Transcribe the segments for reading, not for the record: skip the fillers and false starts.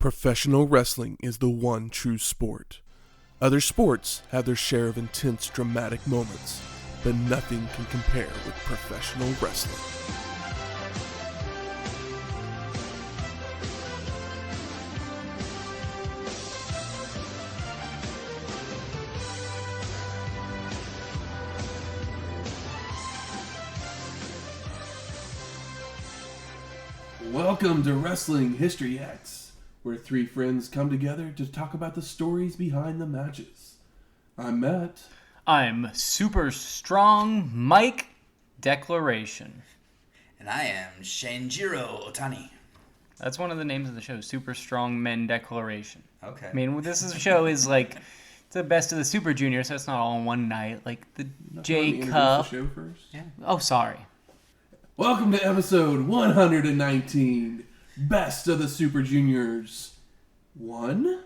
Professional wrestling is the one true sport. Other sports have their share of intense, dramatic moments, but nothing can compare with professional wrestling. Welcome to Wrestling History X, where three friends come together to talk about the stories behind the matches. I'm Matt. I'm Super Strong Mike Declaration. And I am Shinjiro Otani. That's one of the names of the show, Super Strong Men Declaration. Okay. I mean, show is like the best of the Super Junior, so it's not all in one night. Like the J Cup. The show first? Yeah. Oh, sorry. Welcome to episode 119, Best of the Super Juniors. 1?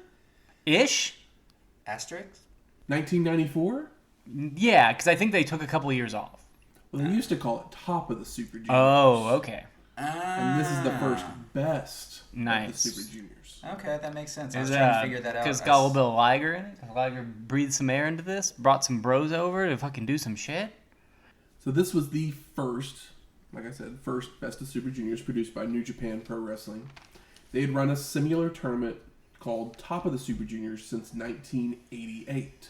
Ish? Asterisk? 1994? Yeah, because I think they took a couple of years off. Well, they used to call it Top of the Super Juniors. Oh, okay. And this is the first Best Nice. of the Super Juniors. Okay, that makes sense. I was trying to figure that out. Because it's got a little bit of Liger in it. Liger breathed some air into this, brought some bros over to fucking do some shit. So this was the first, like I said, first Best of Super Juniors produced by New Japan Pro Wrestling. They had run a similar tournament called Top of the Super Juniors since 1988.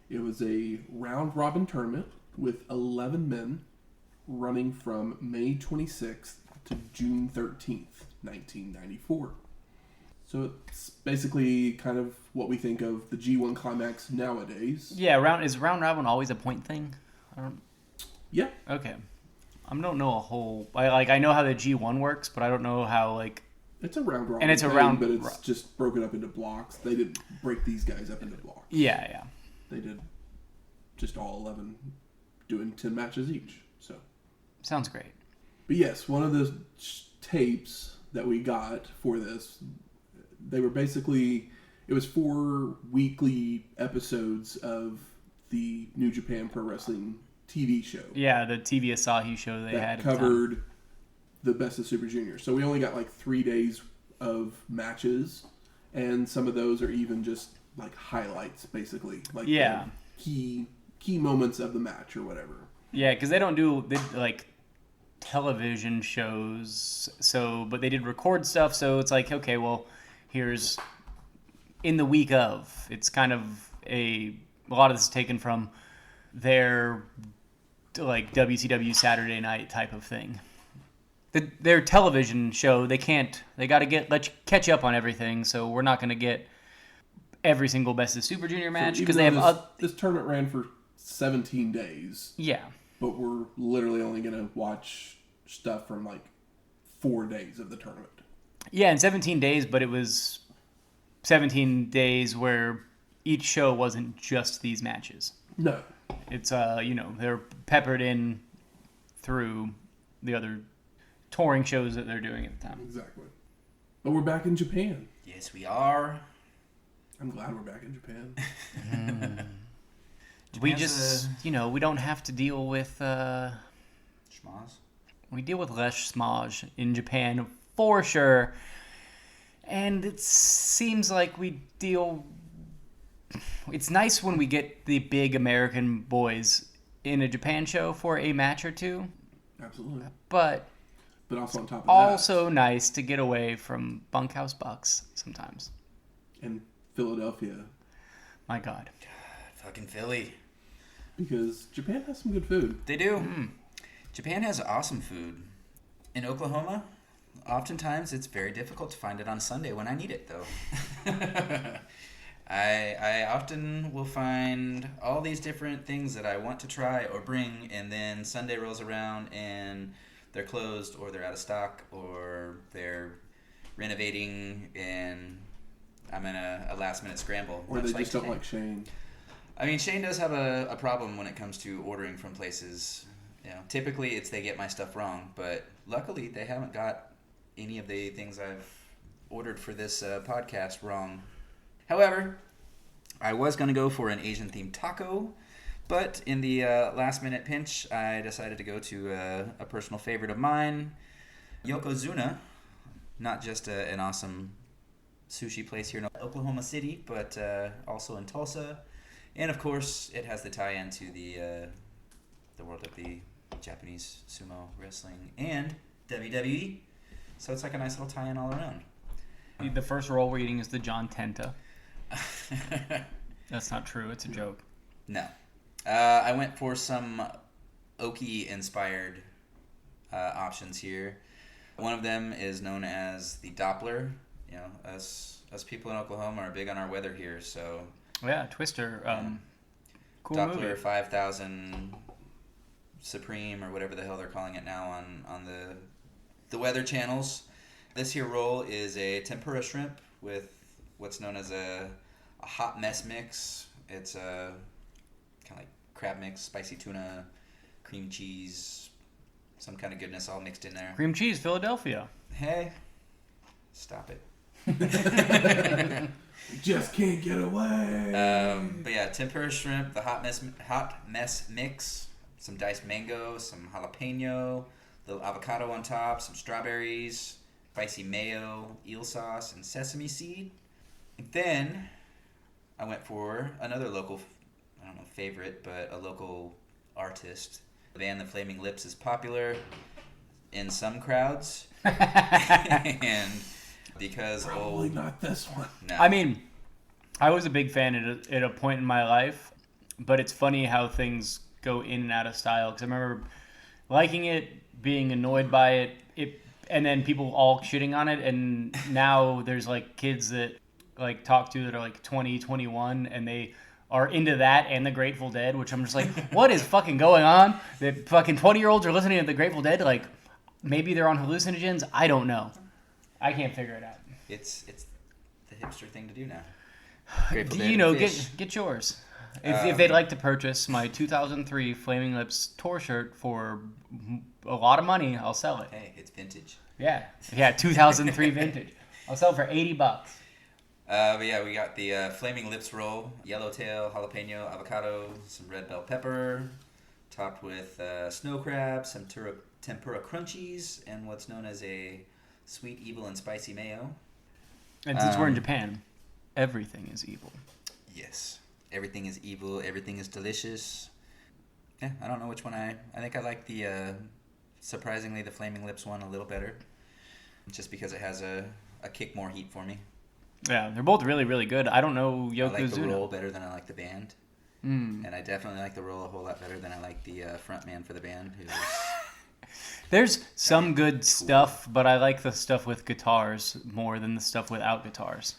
It was a round-robin tournament with 11 men running from May 26th to June 13th, 1994. So it's basically kind of what we think of the G1 Climax nowadays. Yeah, is round robin always a point thing? Yeah. Okay. I don't know a whole... I know how the G1 works, but I don't know how, like... It's a round robin. And it's a round... But it's just broken up into blocks. They didn't break these guys up into blocks. Yeah. They did just all 11 doing 10 matches each. So Sounds great. But yes, one of the tapes that we got for this, they were basically... It was 4 weekly episodes of the New Japan Pro Wrestling TV show. Yeah, the TV Asahi show they had. That covered the Best of Super Juniors. So we only got like 3 days of matches, and some of those are even just like highlights, basically. Like key moments of the match or whatever. Yeah, because they don't do like television shows, but they did record stuff, so it's like, okay, well, here's in the week of. It's kind of a lot of this is taken from their like WCW Saturday night type of thing. Their television show, they got to catch up on everything, so we're not going to get every single Best of Super Junior match because they have this tournament ran for 17 days. Yeah. But we're literally only going to watch stuff from like 4 days of the tournament. Yeah, in 17 days, but it was 17 days where each show wasn't just these matches. No. It's, they're peppered in through the other touring shows that they're doing at the time. Exactly. But we're back in Japan. Yes, we are. I'm glad we're back in Japan. We just, we don't have to deal with... schmoz? We deal with less schmoz in Japan, for sure. And it seems like we deal... It's nice when we get the big American boys in a Japan show for a match or two. Absolutely. But also on top of also nice to get away from Bunkhouse Bucks sometimes. And Philadelphia. My God. Fucking Philly. Because Japan has some good food. They do. Japan has awesome food. In Oklahoma, oftentimes it's very difficult to find it on Sunday when I need it, though. I often will find all these different things that I want to try or bring, and then Sunday rolls around and they're closed or they're out of stock or they're renovating and I'm in a last-minute scramble. Or they just don't like Shane. I mean, Shane does have a problem when it comes to ordering from places. Typically it's they get my stuff wrong, but luckily they haven't got any of the things I've ordered for this podcast wrong. However, I was going to go for an Asian-themed taco, but in the last-minute pinch, I decided to go to a personal favorite of mine, Yokozuna. Not just an awesome sushi place here in Oklahoma City, but also in Tulsa. And of course, it has the tie-in to the world of the Japanese sumo wrestling and WWE. So it's like a nice little tie-in all around. The first roll we're eating is the John Tenta. That's not true. It's a joke. No. I went for some Oki-inspired options here. One of them is known as the Doppler. You know, us people in Oklahoma are big on our weather here, so... Yeah, Twister. Cool Doppler movie. 5000 Supreme, or whatever the hell they're calling it now on the weather channels. This here roll is a tempura shrimp with what's known as a hot mess mix. It's a kind of like crab mix, spicy tuna, cream cheese, some kind of goodness all mixed in there. Cream cheese, Philadelphia. Hey, stop it. Just can't get away. But yeah, tempura shrimp, the hot mess mix, some diced mango, some jalapeno, little avocado on top, some strawberries, spicy mayo, eel sauce, and sesame seed. And then I went for another local, I don't know, favorite, but a local artist. The band The Flaming Lips is popular in some crowds. And because Probably not this one. No. I mean, I was a big fan at a point in my life, but it's funny how things go in and out of style. Because I remember liking it, being annoyed by it, and then people all shitting on it. And now there's like kids that like talk to that are like 20, 21, and they are into that and the Grateful Dead, which I'm just like, what is fucking going on? That fucking 20-year-olds are listening to the Grateful Dead. Like, maybe they're on hallucinogens. I don't know. I can't figure it out. It's the hipster thing to do now. You know, get yours. If they'd like to purchase my 2003 Flaming Lips tour shirt for a lot of money, I'll sell it. Hey, it's vintage. Yeah, 2003 vintage. I'll sell it for $80. But yeah, we got the Flaming Lips roll, yellowtail, jalapeno, avocado, some red bell pepper, topped with snow crab, some tempura crunchies, and what's known as a sweet, evil, and spicy mayo. And since we're in Japan, everything is evil. Yes. Everything is evil. Everything is delicious. Yeah, I don't know which one I think I like the, surprisingly, the Flaming Lips one a little better. Just because it has a kick more heat for me. Yeah, they're both really, really good. I don't know Yokozuna. I like the roll better than I like the band. And I definitely like the roll a whole lot better than I like the front man for the band. Who's There's some good stuff, but I like the stuff with guitars more than the stuff without guitars.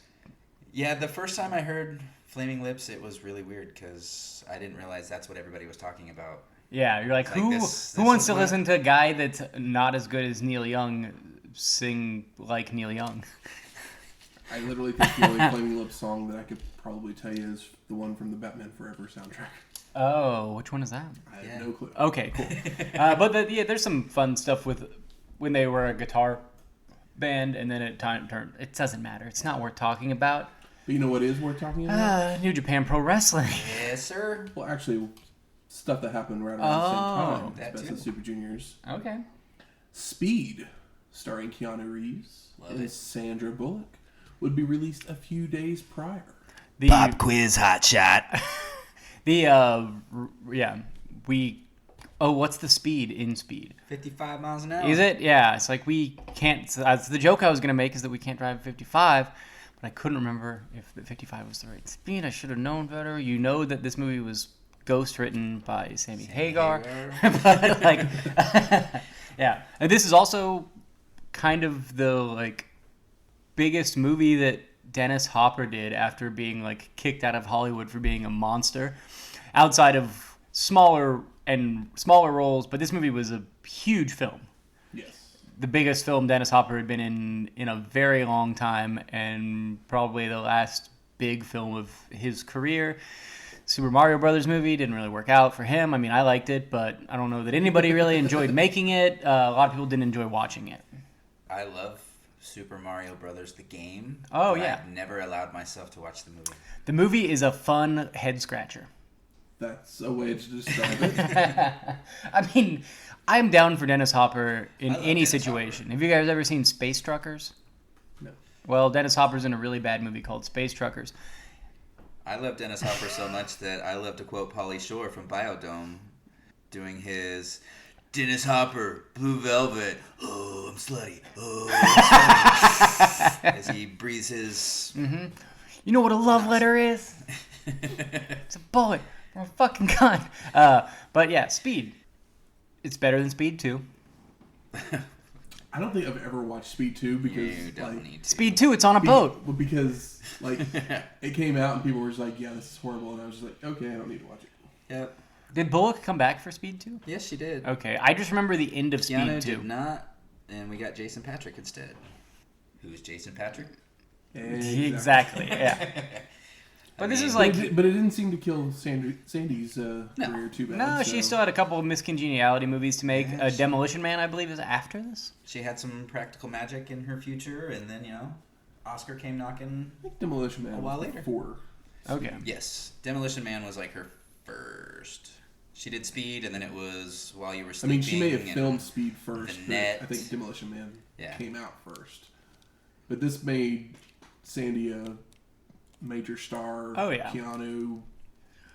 Yeah, the first time I heard Flaming Lips, it was really weird because I didn't realize that's what everybody was talking about. Yeah, you're like, who this wants to is listen to a guy that's not as good as Neil Young sing like Neil Young? I literally think the only Flaming Lips song that I could probably tell you is the one from the Batman Forever soundtrack. Oh, which one is that? I have no clue. Okay, cool. But there's some fun stuff with when they were a guitar band, and then it turned. It doesn't matter. It's not worth talking about. But you know what is worth talking about? New Japan Pro Wrestling. Yes, sir. Well, actually, stuff that happened right around the same time. that Best too. of Super Juniors. Okay. Speed, starring Keanu Reeves and Sandra Bullock, would be released a few days prior. The quiz hot shot. what's the speed in Speed? 55 miles an hour. Is it? Yeah, it's like we can't. That's the joke I was gonna make is that we can't drive 55, but I couldn't remember if the 55 was the right speed. I should have known better. You know that this movie was ghost written by Sammy Hagar. But like, yeah, and this is also kind of the like biggest movie that Dennis Hopper did after being like kicked out of Hollywood for being a monster, outside of smaller roles. But this movie was a huge film. Yes. The biggest film Dennis Hopper had been in a very long time, and probably the last big film of his career. Super Mario Brothers movie didn't really work out for him. I mean, I liked it, but I don't know that anybody really enjoyed making it. A lot of people didn't enjoy watching it. I love Super Mario Brothers, the game. Oh, but yeah. I've never allowed myself to watch the movie. The movie is a fun head scratcher. That's a way to describe it. I mean, I'm down for Dennis Hopper in I love any Dennis situation. Have you guys ever seen Space Truckers? No. Well, Dennis Hopper's in a really bad movie called Space Truckers. I love Dennis Hopper so much that I love to quote Pauly Shore from Biodome doing his Dennis Hopper, Blue Velvet, oh, I'm slutty, oh, I'm slutty, as he breathes his... Mm-hmm. You know what a love letter is? It's a bullet or a fucking gun. But yeah, Speed. It's better than Speed 2. I don't think I've ever watched Speed 2 because You don't need to. Speed 2, it's on a boat. Well, because like it came out and people were just like, "Yeah, this is horrible," and I was just like, "Okay, I don't need to watch it." Yep. Did Bullock come back for Speed 2? Yes, she did. Okay, I just remember the end of Speed Keanu 2. did not, and we got Jason Patrick instead. Who's Jason Patrick? Exactly, yeah. But this is like... But it didn't seem to kill Sandy's career too bad. No, she still had a couple of Miscongeniality movies to make. Yeah, Demolition Man, I believe, is after this. She had some practical magic in her future, and then, Oscar came knocking I think Demolition Man a while was later. before. Okay. Yes, Demolition Man was like her first. She did Speed, and then it was While You Were I Sleeping. mean, she may have filmed Speed first, The but Net. I think Demolition Man Yeah. came out first. But this made Sandy a major star. Oh, yeah. Keanu.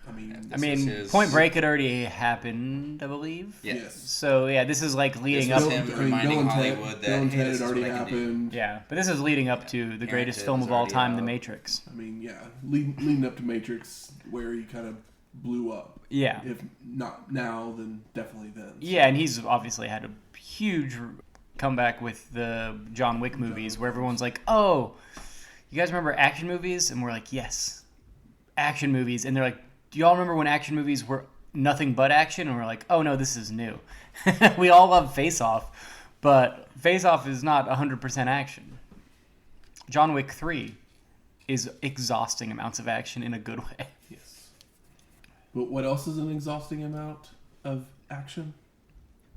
I This mean, was his- Point Break had already happened, I believe. Yeah. Yes. So, yeah, this is like leading This up... was him reminding Hollywood that, Bill and hey, Ted this had is already what I can do. happened. Yeah, but this is leading up to the greatest Parenthood film was of all already time, The out. Matrix. I mean, yeah, leading up to Matrix, where he kind of blew up. Yeah. If not now, then definitely then. Yeah, and he's obviously had a huge comeback with the John Wick movies, where everyone's like, "Oh, you guys remember action movies?" And we're like, "Yes, action movies." And they're like, "Do y'all remember when action movies were nothing but action?" And we're like, "Oh no, this is new." We all love Face Off, but Face Off is not 100% action. John Wick 3 is exhausting amounts of action in a good way. Yes. But what else is an exhausting amount of action?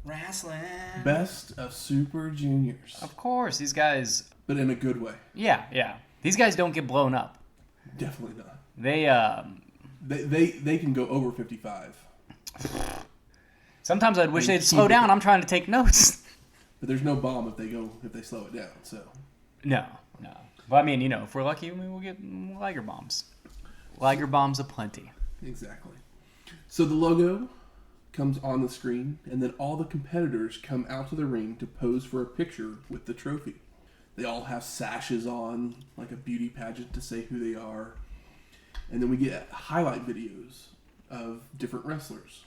Wrestling. Best of Super Juniors. Of course, these guys. But in a good way. Yeah. These guys don't get blown up. Definitely not. They They can go over 55. Sometimes I'd wish And they'd slow keep it. down. I'm trying to take notes. But there's no bomb if they slow it down. So No. But I mean, if we're lucky, we will get Liger bombs. Liger bombs aplenty. exactly. So the logo comes on the screen, and then all the competitors come out to the ring to pose for a picture with the trophy. They all have sashes on, like a beauty pageant to say who they are. And then we get highlight videos of different wrestlers.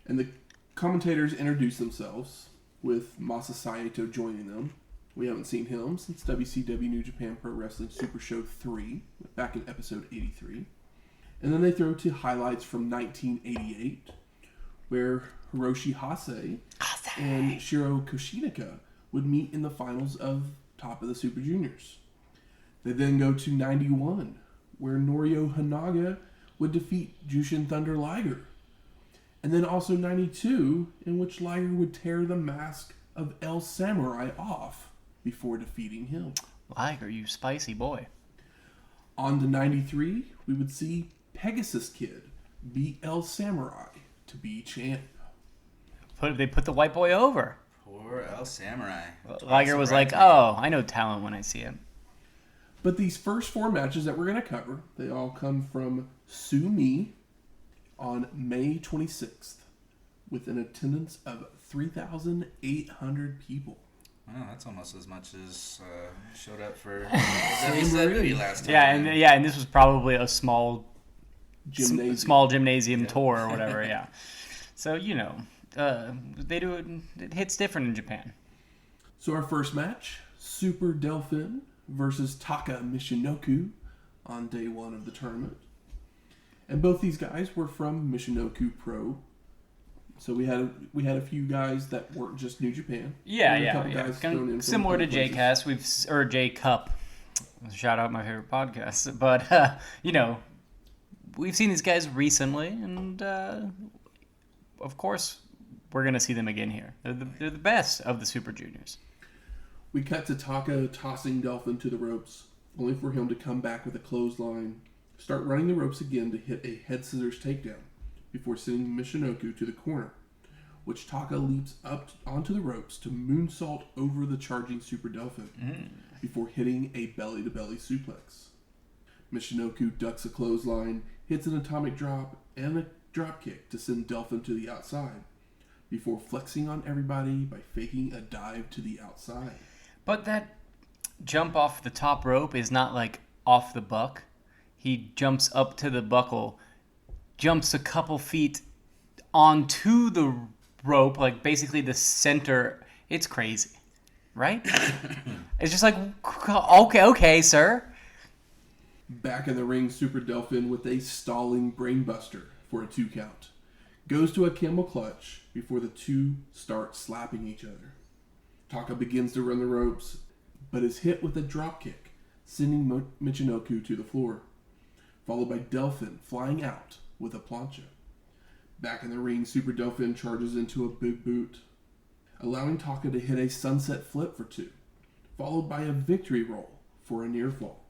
And the commentators introduce themselves, with Masa Saito joining them. We haven't seen him since WCW New Japan Pro Wrestling Super Show 3, back in episode 83. And then they throw to highlights from 1988, where Hiroshi Hase and Shiro Koshinika would meet in the finals of Top of the Super Juniors. They then go to 91, where Norio Hanaga would defeat Jushin Thunder Liger. And then also 92, in which Liger would tear the mask of El Samurai off before defeating him. Liger, you spicy boy. On to 93, we would see Pegasus Kid beat El Samurai to be champ. They put the white boy over. Poor El Samurai. Liger was like, Surprised me. "Oh, I know talent when I see it." But these first four matches that we're going to cover, they all come from Sumi on May 26th with an attendance of 3,800 people. Oh, that's almost as much as showed up for WCW last time. And this was probably a small Gymnasium. tour or whatever. Yeah. So they do it. It hits different in Japan. So our first match, Super Delfin versus Taka Michinoku on day one of the tournament. And both these guys were from Michinoku Pro. So we had a few guys that weren't just New Japan. Yeah. A couple guys thrown in from Similar to other places. JCast, or J Cup. Shout out my favorite podcast. But we've seen these guys recently, and of course we're gonna see them again here. They're the best of the Super Juniors. We cut to Taka tossing Delfin to the ropes, only for him to come back with a clothesline, start running the ropes again to hit a head scissors takedown, before sending Michinoku to the corner, which Taka leaps up onto the ropes to moonsault over the charging Super Delfin. before hitting a belly-to-belly suplex. Michinoku ducks a clothesline, hits an atomic drop, and a drop kick to send Delfin to the outside, before flexing on everybody by faking a dive to the outside. But that jump off the top rope is not like off the buck. He jumps up to the buckle, jumps a couple feet onto the rope, like basically the center. It's crazy, right? It's just like, okay, sir. Back in the ring, Super Delfin with a stalling brainbuster for a 2 count. Goes to a camel clutch before the two start slapping each other. Taka begins to run the ropes, but is hit with a drop kick, sending Michinoku to the floor, followed by Delfin flying out with a plancha. Back in the ring, Super Delfin charges into a big boot, allowing Taka to hit a sunset flip for 2, followed by a victory roll for a near fall.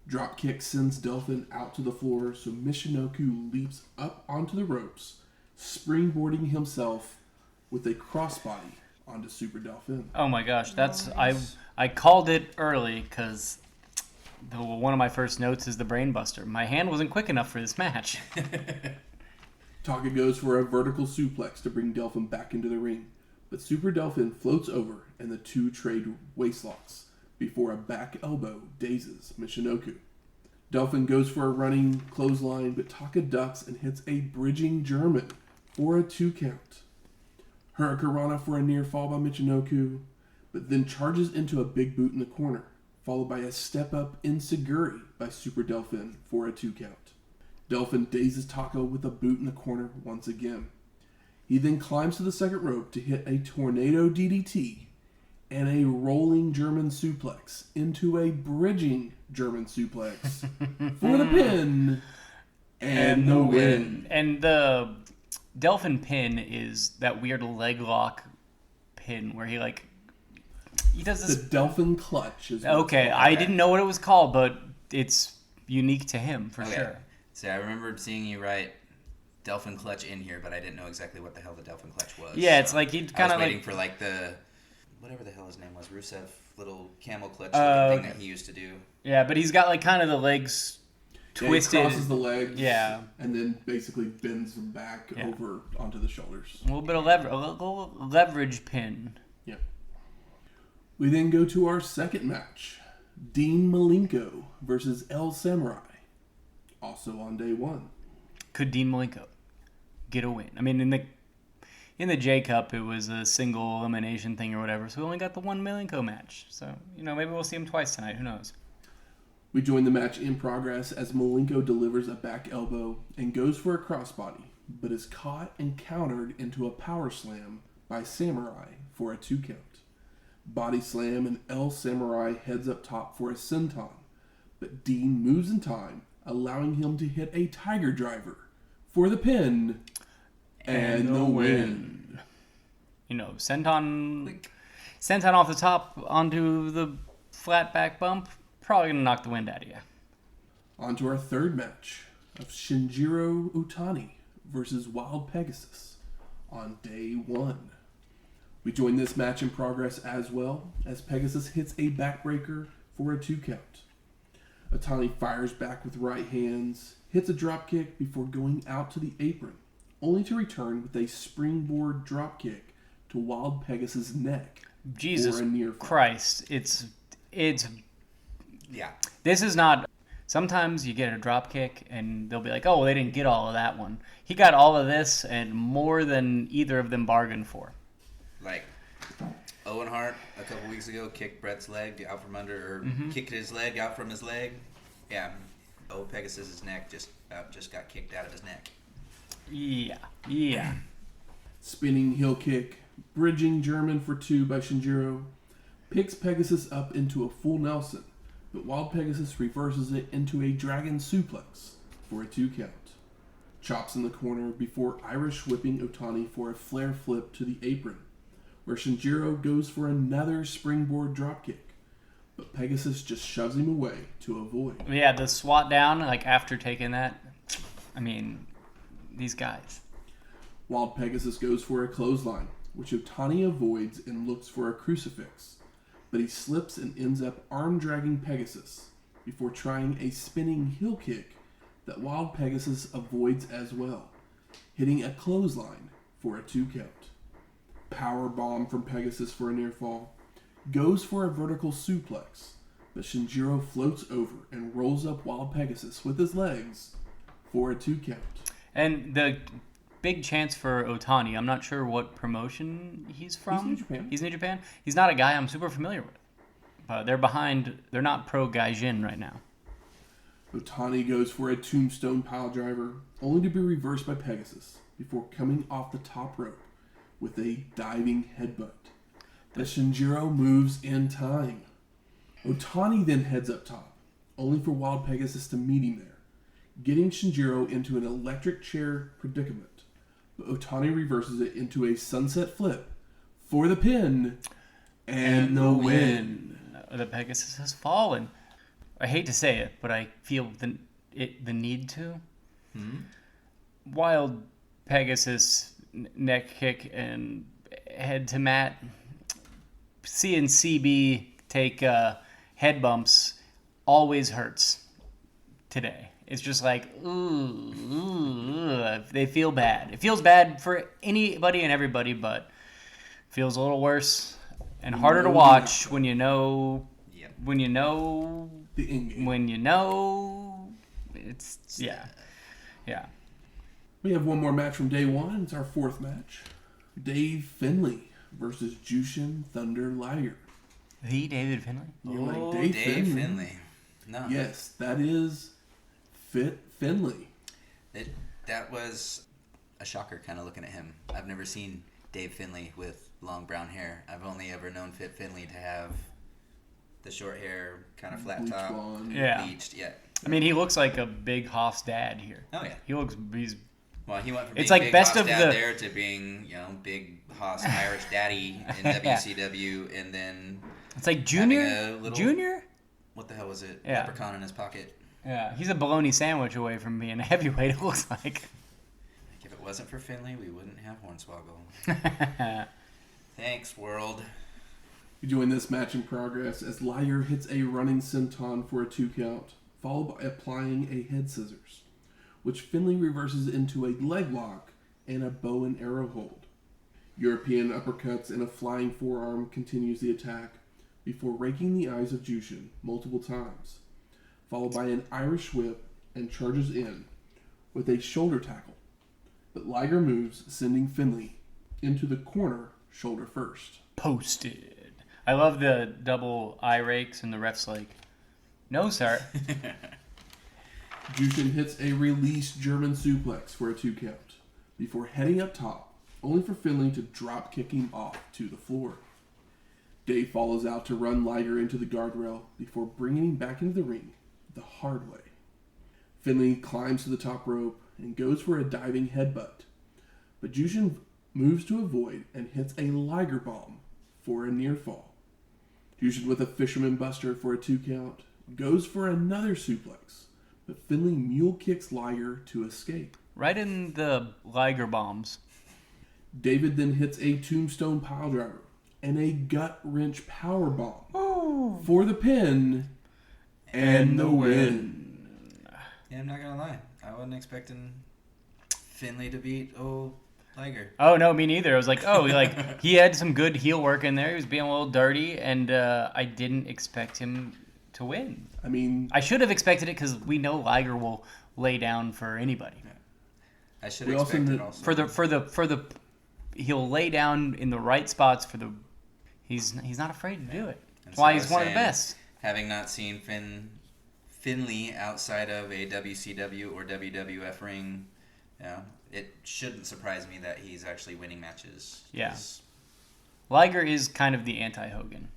Drop kick sends Delfin out to the floor, so Michinoku leaps up onto the ropes, springboarding himself with a crossbody onto Super Delfin. Oh my gosh, that's Nice. I called it early because one of my first notes is the brainbuster. My hand wasn't quick enough for this match. Taka goes for a vertical suplex to bring Delfin back into the ring, but Super Delfin floats over and the two trade waistlocks before a back elbow dazes Michinoku. Delfin goes for a running clothesline, but Taka ducks and hits a bridging German for a 2 count. Hurricanrana for a near fall by Michinoku, but then charges into a big boot in the corner, followed by a step-up enziguri by Super Delfin for a 2 count. Delfin dazes Taka with a boot in the corner once again. He then climbs to the second rope to hit a tornado DDT and a rolling German suplex into a bridging German suplex for the pin and the win. And the Delfin pin is that weird leg lock pin where he does this. The Delfin clutch is what Okay, it's called. I didn't know what it was called, but it's unique to him for sure. See, I remembered seeing you write Delfin clutch in here, but I didn't know exactly what the hell the Delfin clutch was. Yeah, it's like he'd kind I of was waiting for the whatever the hell his name was, Rusev little camel clutch looking thing that he used to do. Yeah, but he's got kind of the legs twisted. He crosses the legs, Yeah. and then basically bends them back over onto the shoulders. A little bit of leverage pin. Yeah. We then go to our second match. Dean Malenko versus El Samurai. Also on day 1. Could Dean Malenko get a win? I mean, in the J Cup, it was a single elimination thing or whatever, so we only got the one Malenko match. So, maybe we'll see him twice tonight. Who knows? We join the match in progress as Malenko delivers a back elbow and goes for a crossbody, but is caught and countered into a power slam by Samurai for a 2 count. Body slam and El Samurai heads up top for a senton, but Dean moves in time, allowing him to hit a tiger driver for the pin and the win. Senton off the top onto the flat back bump, probably going to knock the wind out of you. On to our third match of Shinjiro Otani versus Wild Pegasus on day 1. We join this match in progress as well, as Pegasus hits a backbreaker for a 2 count. Otani fires back with right hands, hits a dropkick before going out to the apron, only to return with a springboard dropkick to Wild Pegasus' neck. Jesus for a near fall. Christ. It's Yeah. This is not. Sometimes you get a drop kick and they'll be like, oh, well, they didn't get all of that one. He got all of this and more than either of them bargained for. Like Owen Hart a couple weeks ago kicked Brett's leg out from under, or kicked his leg out from his leg. Yeah. Pegasus' neck just got kicked out of his neck. Yeah. Spinning heel kick, bridging German for 2 by Shinjiro, picks Pegasus up into a full Nelson, but Wild Pegasus reverses it into a dragon suplex for a 2 count. Chops in the corner before Irish whipping Otani for a flare flip to the apron, where Shinjiro goes for another springboard dropkick, but Pegasus just shoves him away to avoid. Yeah, the SWAT down, after taking that, these guys. Wild Pegasus goes for a clothesline, which Otani avoids and looks for a crucifix, but he slips and ends up arm-dragging Pegasus before trying a spinning heel kick that Wild Pegasus avoids as well, hitting a clothesline for a 2 count. Power bomb from Pegasus for a near fall. Goes for a vertical suplex, but Shinjiro floats over and rolls up Wild Pegasus with his legs for a 2 count. And the big chance for Otani, I'm not sure what promotion he's from. He's New Japan. He's New Japan. He's not a guy I'm super familiar with. But they're not pro Gaijin right now. Otani goes for a tombstone piledriver, only to be reversed by Pegasus before coming off the top rope with a diving headbutt. But Shinjiro moves in time. Otani then heads up top, only for Wild Pegasus to meet him there, getting Shinjiro into an electric chair predicament. But Otani reverses it into a sunset flip for the pin and the win. The Pegasus has fallen. I hate to say it, but I feel the need to. Wild Pegasus neck kick and head to mat. Seeing CB take head bumps always hurts today. It's just like, ooh, they feel bad. It feels bad for anybody and everybody, but feels a little worse and harder to watch when you know, when you know, the in-game. when you know, it's, yeah. We have one more match from day one. It's our 4th match. Dave Finley versus Jushin Thunder Liger. The David Finley? You're like, Dave Finley. No. Yes, that is Finley. That was a shocker kind of looking at him. I've never seen Dave Finley with long brown hair. I've only ever known Finley to have the short hair, kind of flat Bleach top, blonde. bleached. Yeah. I mean, he looks like a big Hoff's dad here. Oh yeah. He went from being It's like big best Hoss of dad the- there to being, big Hoss Irish daddy in WCW, and then It's like having Junior? a little- Junior? what the hell was it? Yeah. Leprechaun in his pocket. Yeah, he's a bologna sandwich away from being a heavyweight, it looks like. Like if it wasn't for Finley, we wouldn't have Hornswoggle. Thanks, world. We join this match in progress as Liger hits a running senton for a 2 count, followed by applying a head scissors, which Finley reverses into a leg lock and a bow and arrow hold. European uppercuts and a flying forearm continues the attack before raking the eyes of Jushin multiple times, followed by an Irish whip and charges in with a shoulder tackle. But Liger moves, sending Finley into the corner shoulder first. Posted. I love the double eye rakes and the ref's like, no, sir. Jushin hits a release German suplex for a 2 count before heading up top, only for Finley to drop kick him off to the floor. Dave follows out to run Liger into the guardrail before bringing him back into the ring the hard way. Finley climbs to the top rope and goes for a diving headbutt, but Jushin moves to avoid and hits a Liger bomb for a near fall. Jushin with a fisherman buster for a 2 count goes for another suplex, but Finley mule kicks Liger to escape. Right in the Liger bombs. David then hits a tombstone piledriver and a gut wrench power bomb for the pin and the win. Yeah, I'm not gonna lie. I wasn't expecting Finley to beat Liger. Oh, no, me neither. I was like, he had some good heel work in there. He was being a little dirty, and I didn't expect him to win. I mean, I should have expected it because we know Liger will lay down for anybody. Yeah. I should have expected also. He'll lay down in the right spots for the. He's not afraid to do it. That's So why I he's was one of the saying, best. Having not seen Finley outside of a WCW or WWF ring, it shouldn't surprise me that he's actually winning matches. Yeah. Liger is kind of the anti-Hogan.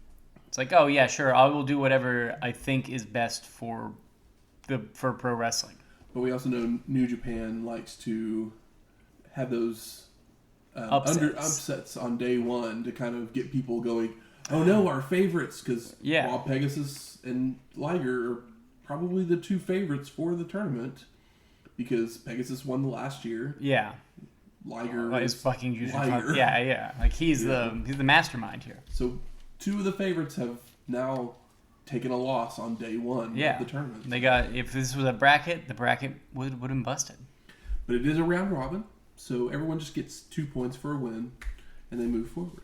It's like, oh yeah, sure, I will do whatever I think is best for pro wrestling. but we also know New Japan likes to have those upsets on day one to kind of get people going, oh no, our favorites, because while Pegasus and Liger are probably the 2 favorites for the tournament, because Pegasus won the last year. Yeah. Liger is fucking Liger. Yeah. Like he's the mastermind here. So two of the favorites have now taken a loss on day one of the tournament. They got, if this was a bracket, the bracket would have been busted. But it is a round robin, so everyone just gets 2 points for a win, and they move forward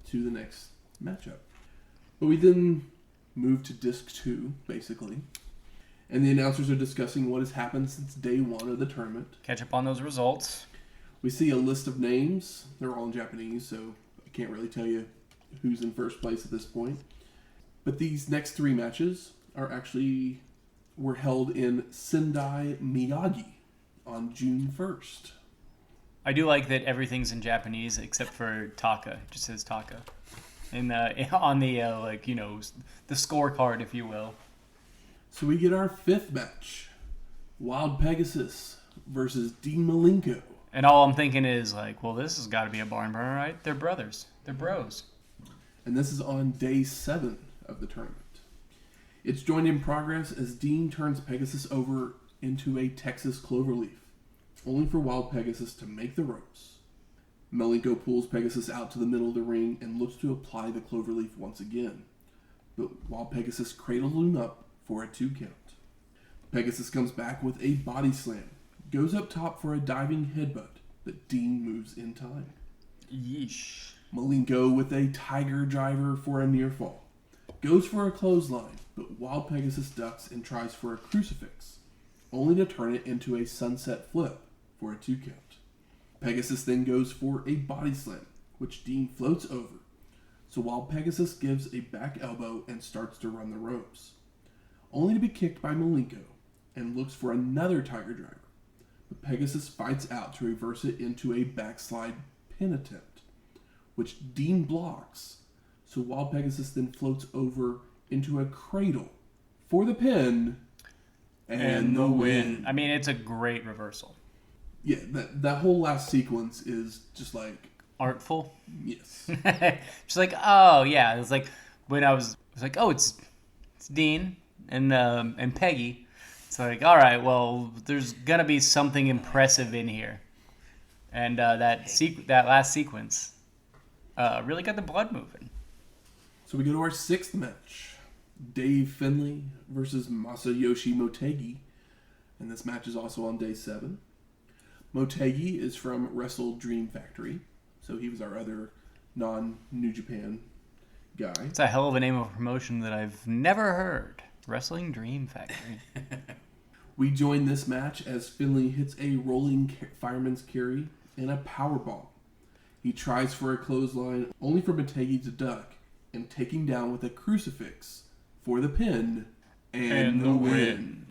to the next matchup. But we then move to Disc 2, basically. And the announcers are discussing what has happened since day one of the tournament. Catch up on those results. We see a list of names. They're all in Japanese, so I can't really tell you who's in first place at this point. But these next 3 matches were held in Sendai, Miyagi on June 1st. I do like that everything's in Japanese except for Taka. It just says Taka. And on the, the scorecard, if you will. So we get our 5th match. Wild Pegasus versus Dean Malenko. And all I'm thinking is, this has got to be a barn burner, right? They're brothers. They're bros. And this is on day 7 of the tournament. It's joined in progress as Dean turns Pegasus over into a Texas cloverleaf, only for Wild Pegasus to make the ropes. Malenko pulls Pegasus out to the middle of the ring and looks to apply the cloverleaf once again. But Wild Pegasus cradles him up for a 2 count. Pegasus comes back with a body slam, goes up top for a diving headbutt, but Dean moves in time. Yeesh. Malenko with a tiger driver for a near fall. Goes for a clothesline, but Wild Pegasus ducks and tries for a crucifix, only to turn it into a sunset flip for a 2 count. Pegasus then goes for a body slam, which Dean floats over. So Wild Pegasus gives a back elbow and starts to run the ropes, only to be kicked by Malenko and looks for another tiger driver. But Pegasus fights out to reverse it into a backslide pin attempt, which Dean blocks. So Wild Pegasus then floats over into a cradle for the pin and the win. I mean, it's a great reversal. Yeah, that whole last sequence is just artful. Yes. Just oh yeah, it's when I was oh it's Dean and Peggy. It's all right, well there's gonna be something impressive in here, and that last sequence really got the blood moving. So we go to our 6th match. Dave Finley versus Masayoshi Motegi. And this match is also on day 7. Motegi is from Wrestle Dream Factory. So he was our other non-New Japan guy. It's a hell of a name of a promotion that I've never heard. Wrestling Dream Factory. We join this match as Finley hits a rolling fireman's carry and a powerbomb. He tries for a clothesline, only for Motegi to duck, and take him down with a crucifix for the pin and the win.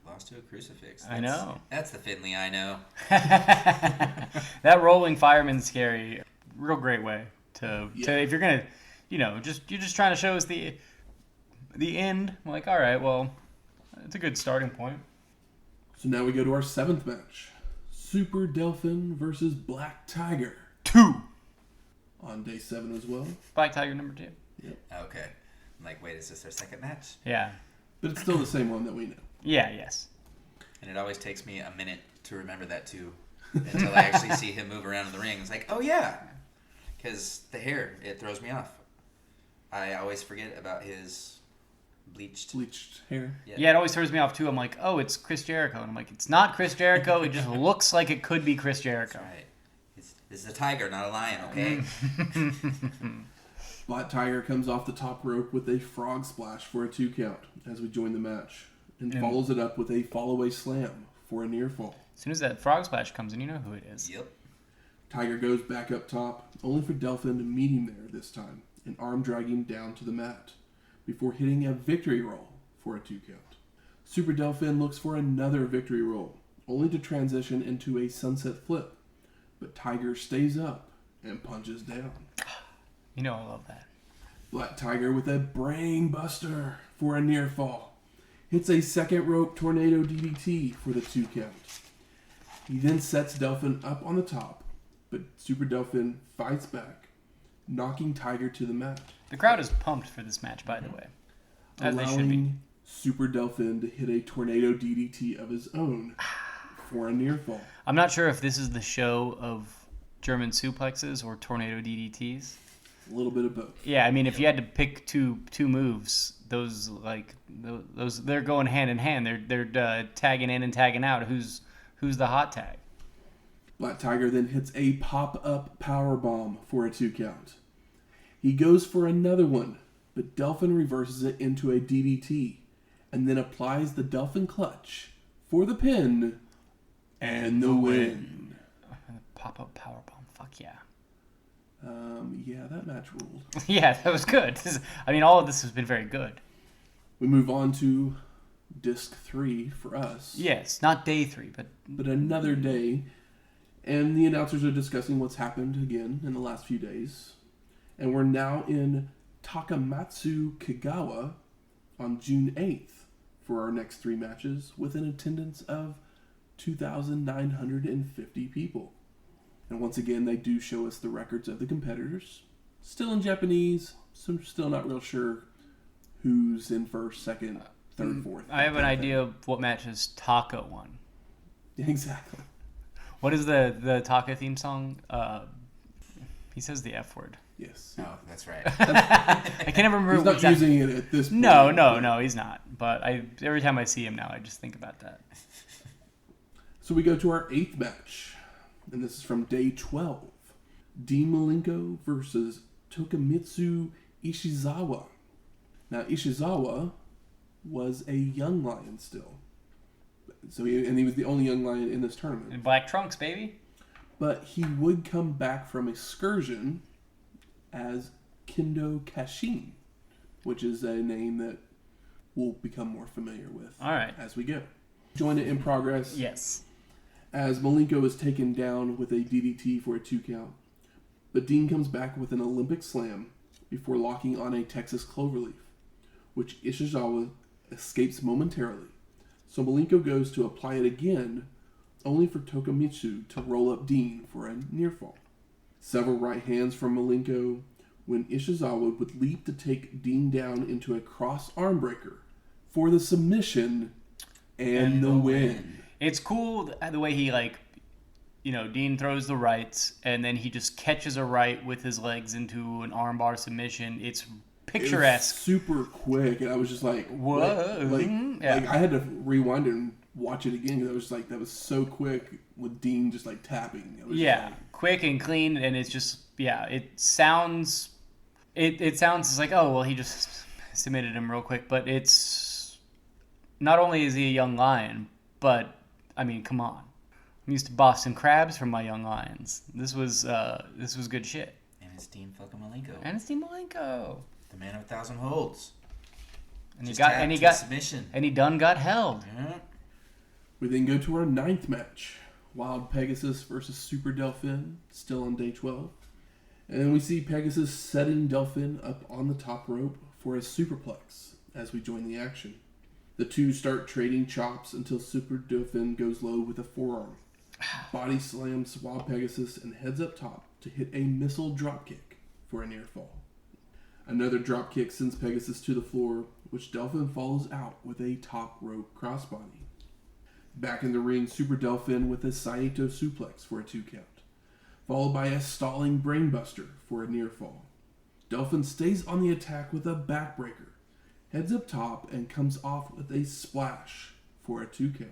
Lost to a crucifix. I know. That's the Finley I know. That rolling fireman's carry, real great way to if you're gonna, you're just trying to show us the end. I'm all right, well, it's a good starting point. So now we go to our 7th match. Super Delfin versus Black Tiger. 2. On day 7 as well. Black Tiger number 2. Yep. Okay. I'm wait, is this their second match? Yeah. But it's still the same one that we know. Yeah, yes. And it always takes me a minute to remember that too, until I actually see him move around in the ring. It's oh yeah, because the hair, it throws me off. I always forget about his bleached hair. Yeah, it always throws me off too. I'm oh, it's Chris Jericho. And I'm it's not Chris Jericho. It just looks like it could be Chris Jericho. That's right. This is a tiger, not a lion, okay? Black Tiger comes off the top rope with a frog splash for a 2 count as we join the match, and follows it up with a fall-away slam for a near fall. As soon as that frog splash comes in, you know who it is. Yep. Tiger goes back up top, only for Delfin to meet him there this time, and arm drag him down to the mat, before hitting a victory roll for a 2 count. Super Delfin looks for another victory roll, only to transition into a sunset flip, but Tiger stays up and punches down. I love that. Black Tiger with a brain buster for a near fall. Hits a second rope tornado DDT for the 2 count. He then sets Delfin up on the top, but Super Delfin fights back, knocking Tiger to the mat. The crowd is pumped for this match, by the way. As they should be. Allowing Super Delfin to hit a tornado DDT of his own for a near fall. I'm not sure if this is the show of German suplexes or tornado DDTs. A little bit of both. Yeah, I mean, if you had to pick two moves, those they're going hand in hand. They're tagging in and tagging out. Who's the hot tag? Black Tiger then hits a pop-up power bomb for a 2 count. He goes for another one, but Delfin reverses it into a DDT and then applies the Delfin clutch for the pin and the win. Pop-up power bomb. Fuck yeah. Yeah, that match ruled. Yeah, that was good. I mean, all of this has been very good. We move on to disc 3 for us. Yes, not day 3, But another day. And the announcers are discussing what's happened again in the last few days. And we're now in Takamitsu Kagawa on June 8th for our next 3 matches with an attendance of 2,950 people. And once again, they do show us the records of the competitors. Still in Japanese, so I'm still not real sure who's in first, second, third, fourth. I have an idea of what matches Taka won. Exactly. What is the Taka theme song? He says the F word. Yes. Oh, that's right. I can't ever remember. He's not using it at this point. No, he's not. But every time I see him now, I just think about that. So we go to our 8th match. And this is from day 12. Dean Malenko versus Tokimitsu Ishizawa. Now, Ishizawa was a young lion still. So he was the only young lion in this tournament. In black trunks, baby. But he would come back from excursion as Kendo Kashin, which is a name that we'll become more familiar with as we go. Join it in progress. Yes. As Malenko is taken down with a DDT for a 2 count. But Dean comes back with an Olympic slam before locking on a Texas cloverleaf, which Ishizawa escapes momentarily. So Malenko goes to apply it again, only for Tokimitsu to roll up Dean for a near fall. Several right hands from Malenko when Ishizawa would leap to take Dean down into a cross arm breaker for the submission and the win. It's cool the way he, Dean throws the rights, and then he just catches a right with his legs into an armbar submission. It's picturesque. It was super quick, and I was just like, whoa. I had to rewind it and watch it again, because I was just like, that was so quick with Dean just, tapping. Quick and clean, and it's just, it sounds, it sounds like, oh, well, he just submitted him real quick, but it's, not only is he a young lion, but I mean, come on. I'm used to Boston Crabs from my young lions. This was good shit. And it's Dean fucking Malenko. The man of 1,000 holds. And he got submission. And he done got held. Yeah. We then go to our 9th match. Wild Pegasus versus Super Delfin, still on day 12. And then we see Pegasus setting Delfin up on the top rope for a superplex as we join the action. The two start trading chops until Super Delfin goes low with a forearm. Body slams Wild Pegasus and heads up top to hit a missile dropkick for a near fall. Another dropkick sends Pegasus to the floor, which Delfin follows out with a top rope crossbody. Back in the ring, Super Delfin with a Saito suplex for a 2 count, followed by a stalling brainbuster for a near fall. Delfin stays on the attack with a backbreaker, heads up top, and comes off with a splash for a 2 count.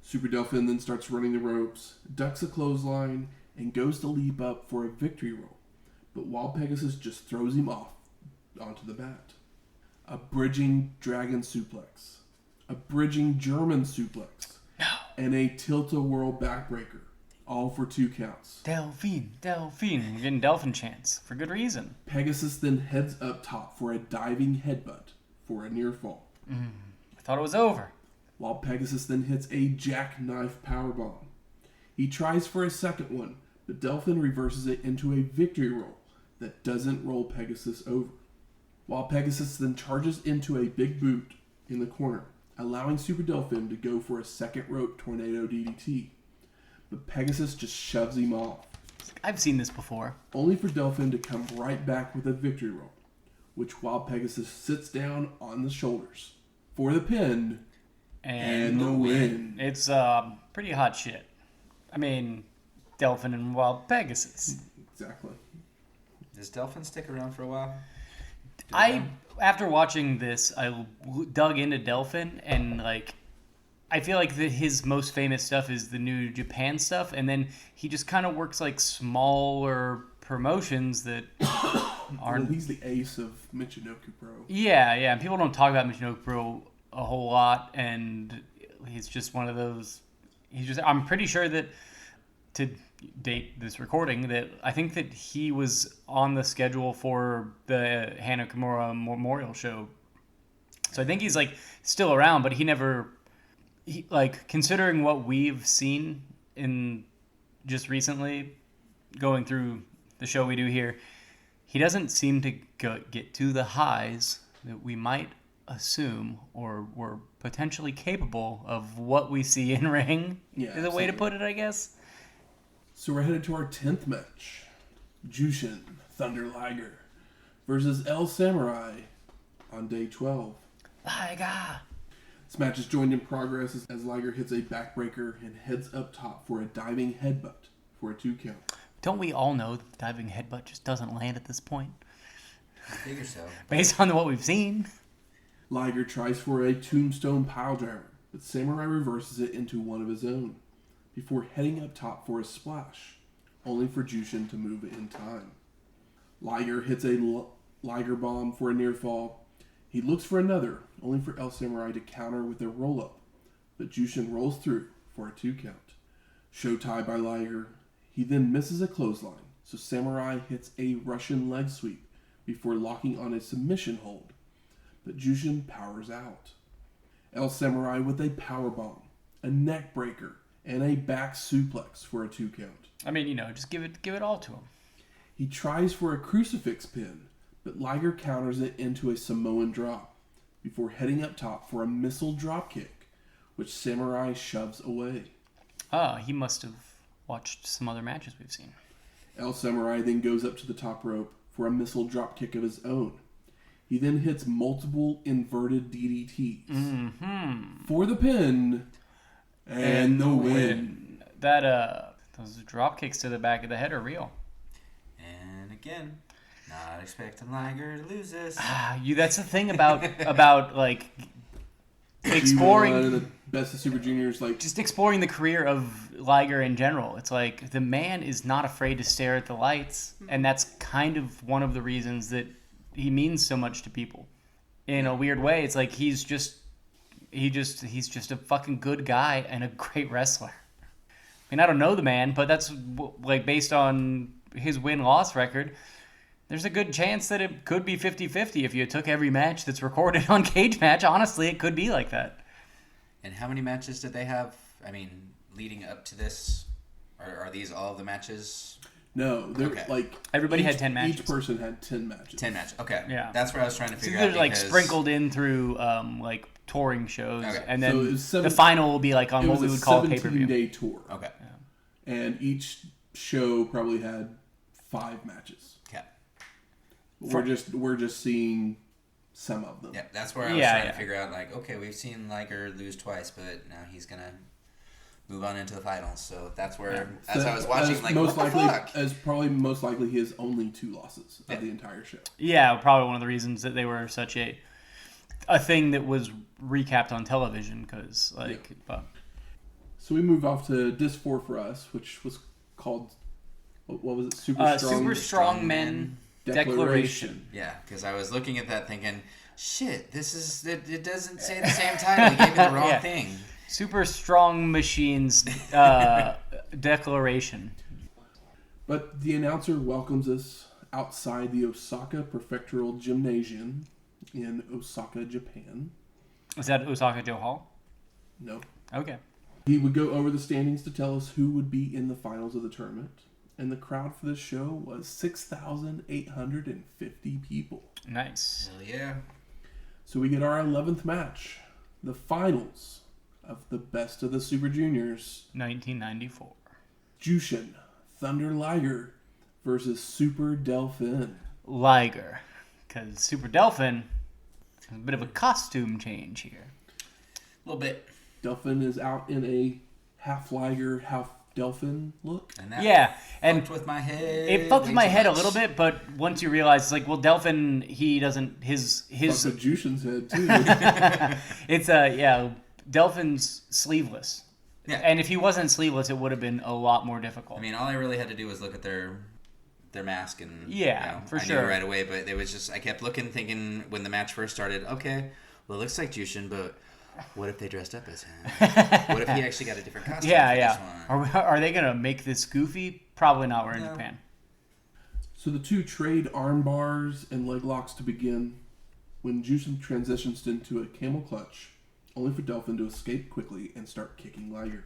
Super Delfin then starts running the ropes, ducks a clothesline, and goes to leap up for a victory roll, but Wild Pegasus just throws him off onto the mat. A bridging dragon suplex, a bridging German suplex, and a tilt-a-whirl backbreaker, all for 2 counts. Delfin. We're getting Delfin chants for good reason. Pegasus then heads up top for a diving headbutt for a near fall. I thought it was over. While Pegasus then hits a jackknife powerbomb. He tries for a second one, but Delfin reverses it into a victory roll that doesn't roll Pegasus over. While Pegasus then charges into a big boot in the corner, allowing Super Delfin to go for a second rope tornado DDT. But Pegasus just shoves him off. I've seen this before. Only for Delfin to come right back with a victory roll, which Wild Pegasus sits down on the shoulders for the pin and the win. It's pretty hot shit. I mean, Delfin and Wild Pegasus. Exactly. Does Delfin stick around for a while? After watching this, I dug into Delfin, and like, I feel like his most famous stuff is the New Japan stuff, and then he just kind of works like smaller promotions that aren't. Well, he's the ace of Michinoku Pro. Yeah, and people don't talk about Michinoku Pro a whole lot, and he's just one of those. I'm pretty sure that, to date this recording, that I think that he was on the schedule for the Hana Kimura Memorial Show. So I think he's like still around, but he never, like, considering what we've seen in just recently going through the show we do here, he doesn't seem to get to the highs that we might assume or were potentially capable of what we see in ring. Yeah, is a way to put it, I guess. So we're headed to our 10th match. Jushin, Thunder Liger versus El Samurai on day 12. Liger! This match is joined in progress as Liger hits a backbreaker and heads up top for a diving headbutt for a 2 count. Don't we all know that the diving headbutt just doesn't land at this point? I figure so. Based on what we've seen. Liger tries for a tombstone piledriver, but Samurai reverses it into one of his own, before heading up top for a splash, only for Jushin to move in time. Liger hits a Liger bomb for a near fall. He looks for another, only for El Samurai to counter with a roll-up, but Jushin rolls through for a 2 count. Show tie by Liger. He then misses a clothesline, so Samurai hits a Russian leg sweep before locking on a submission hold, but Jushin powers out. El Samurai with a power bomb, a neck breaker, and a back suplex for a 2 count. I mean, just give it all to him. He tries for a crucifix pin, but Liger counters it into a Samoan drop before heading up top for a missile dropkick, which Samurai shoves away. He must have watched some other matches we've seen. El Samurai then goes up to the top rope for a missile dropkick of his own. He then hits multiple inverted DDTs for the pin and the win. Those drop kicks to the back of the head are real. And again, not expecting Liger to lose this. That's the thing about like exploring One of the best of Super Juniors, like just exploring the career of Liger in general. It's like the man is not afraid to stare at the lights, and that's kind of one of the reasons that he means so much to people. In a weird way, it's like he's just a fucking good guy and a great wrestler. I mean, I don't know the man, but that's like based on his win-loss record. There's a good chance that it could be 50-50 if you took every match that's recorded on Cage Match. Honestly, it could be like that. And how many matches did they have? I mean, leading up to this, are these all of the matches? No, they're Okay. like Everybody had 10 matches. Each person had 10 matches. 10 matches. Okay. Yeah. That's what I was trying to So figure they're out. like because- sprinkled in through like touring shows, Okay. and So it then was the final will be like on It what was we a would call a pay-per-view. 17-day tour, Okay. and each show probably had 5 matches. Okay. We're just seeing some of them. Yeah, that's where I was trying to figure out, like, okay, we've seen Liger lose twice, but now he's going to move on into the finals. So that's where, as I was watching, like, most what likely, the fuck? as probably most likely his only 2 losses Yeah. of the entire show. Yeah, probably one of the reasons that they were such a thing that was recapped on television, because So we move off to Disc 4 for us, which was called, what was it? Super Strong Men Declaration. Yeah, because I was looking at that thinking, shit, it doesn't say the same title. They gave me the wrong thing. Super Strong Machines Declaration. But the announcer welcomes us outside the Osaka Prefectural Gymnasium in Osaka, Japan. Is that Osaka Joe Hall? No. Okay. He would go over the standings to tell us who would be in the finals of the tournament. And the crowd for this show was 6,850 people. Nice. Hell yeah. So we get our 11th match. The finals of the Best of the Super Juniors. 1994. Jushin, Thunder Liger versus Super Delfin. Liger. Because Super Delfin, a bit of a costume change here. A little bit. Delfin is out in a half Liger, half Delfin look. And that Yeah, and fucked with my head. it fucked with way my too head a much. little bit, but once you realize, it's like, well, Delfin, he doesn't, his, Fuck with Jushin's head, too. it's, Delfin's sleeveless. Yeah. And if he wasn't sleeveless, it would have been a lot more difficult. I mean, all I really had to do was look at their mask, and Yeah, for I sure. knew right away. But it was just I kept looking, thinking when the match first started. Okay, well, it looks like Jushin, but what if they dressed up as him? What if he actually got a different costume? yeah, for yeah. This one? Are they going to make this goofy? Probably not. We're in No. Japan. So the two trade arm bars and leg locks to begin when Jushin transitions into a camel clutch, only for Delfin to escape quickly and start kicking Liger.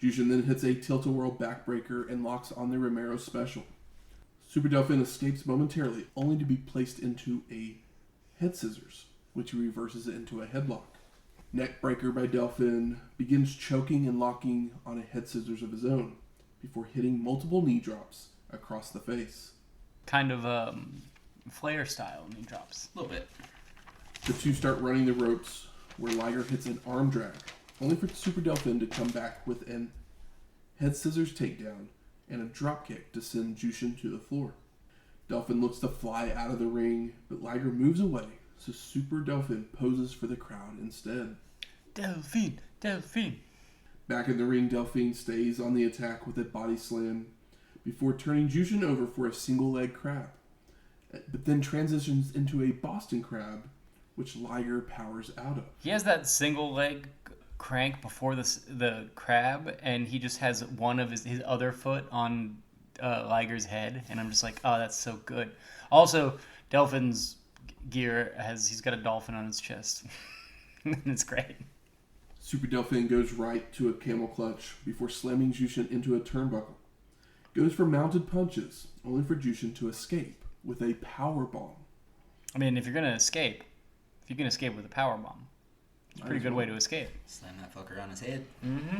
Jushin then hits a tilt-a-whirl backbreaker and locks on the Romero special. Super Delfin escapes momentarily, only to be placed into a head scissors, which he reverses it into a headlock. Neckbreaker by Delfin begins choking and locking on a head scissors of his own, before hitting multiple knee drops across the face. Kind of Flair style knee drops. A little bit. The two start running the ropes, where Liger hits an arm drag, only for Super Delfin to come back with an head scissors takedown and a dropkick to send Jushin to the floor. Delfin looks to fly out of the ring, but Liger moves away, so Super Delfin poses for the crowd instead. Delfin, Delfin. Back in the ring, Delfin stays on the attack with a body slam before turning Jushin over for a single leg crab, but then transitions into a Boston crab, which Liger powers out of. He has that single leg crank before the crab, and he just has one of his other foot on Liger's head, and I'm just like, oh, that's so good. Also, Delfin's gear he's got a dolphin on his chest. It's great. Super Delfin goes right to a camel clutch before slamming Jushin into a turnbuckle. Goes for mounted punches, only for Jushin to escape with a power bomb. I mean, if you can escape with a power bomb, it's a pretty good way to escape. Slam that fucker on his head. Mm-hmm.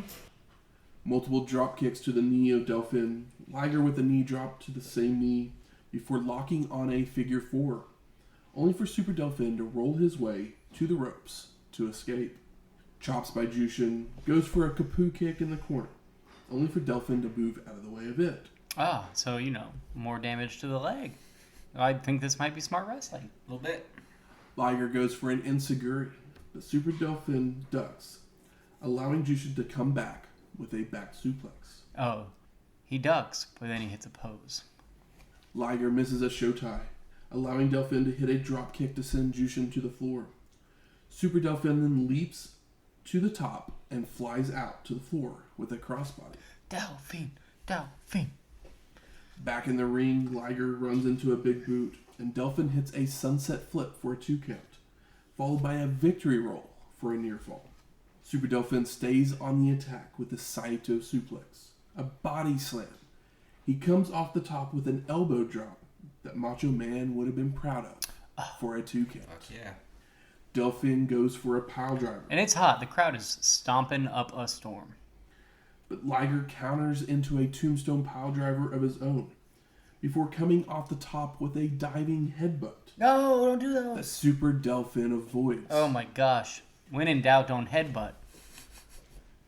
Multiple drop kicks to the knee of Delfin. Liger with a knee drop to the same knee before locking on a figure four, only for Super Delfin to roll his way to the ropes to escape. Chops by Jushin, goes for a kapoo kick in the corner, only for Delfin to move out of the way of it. Ah, so, more damage to the leg. I think this might be smart wrestling. A little bit. Liger goes for an enziguri, but Super Delfin ducks, allowing Jushin to come back with a back suplex. Oh, he ducks, but then he hits a pose. Liger misses a showtie, allowing Delfin to hit a drop kick to send Jushin to the floor. Super Delfin then leaps to the top and flies out to the floor with a crossbody. Delfin, Delfin. Back in the ring, Liger runs into a big boot, and Delfin hits a sunset flip for a 2 count, followed by a victory roll for a near fall. Super Delfin stays on the attack with a Saito suplex, a body slam. He comes off the top with an elbow drop that Macho Man would have been proud of for a 2 count. Fuck yeah. Delfin goes for a pile driver, And it's hot. The crowd is stomping up a storm. but Liger counters into a tombstone pile driver of his own before coming off the top with a diving headbutt No, don't do that. that Super Delfin avoids. Oh my gosh. When in doubt, don't headbutt.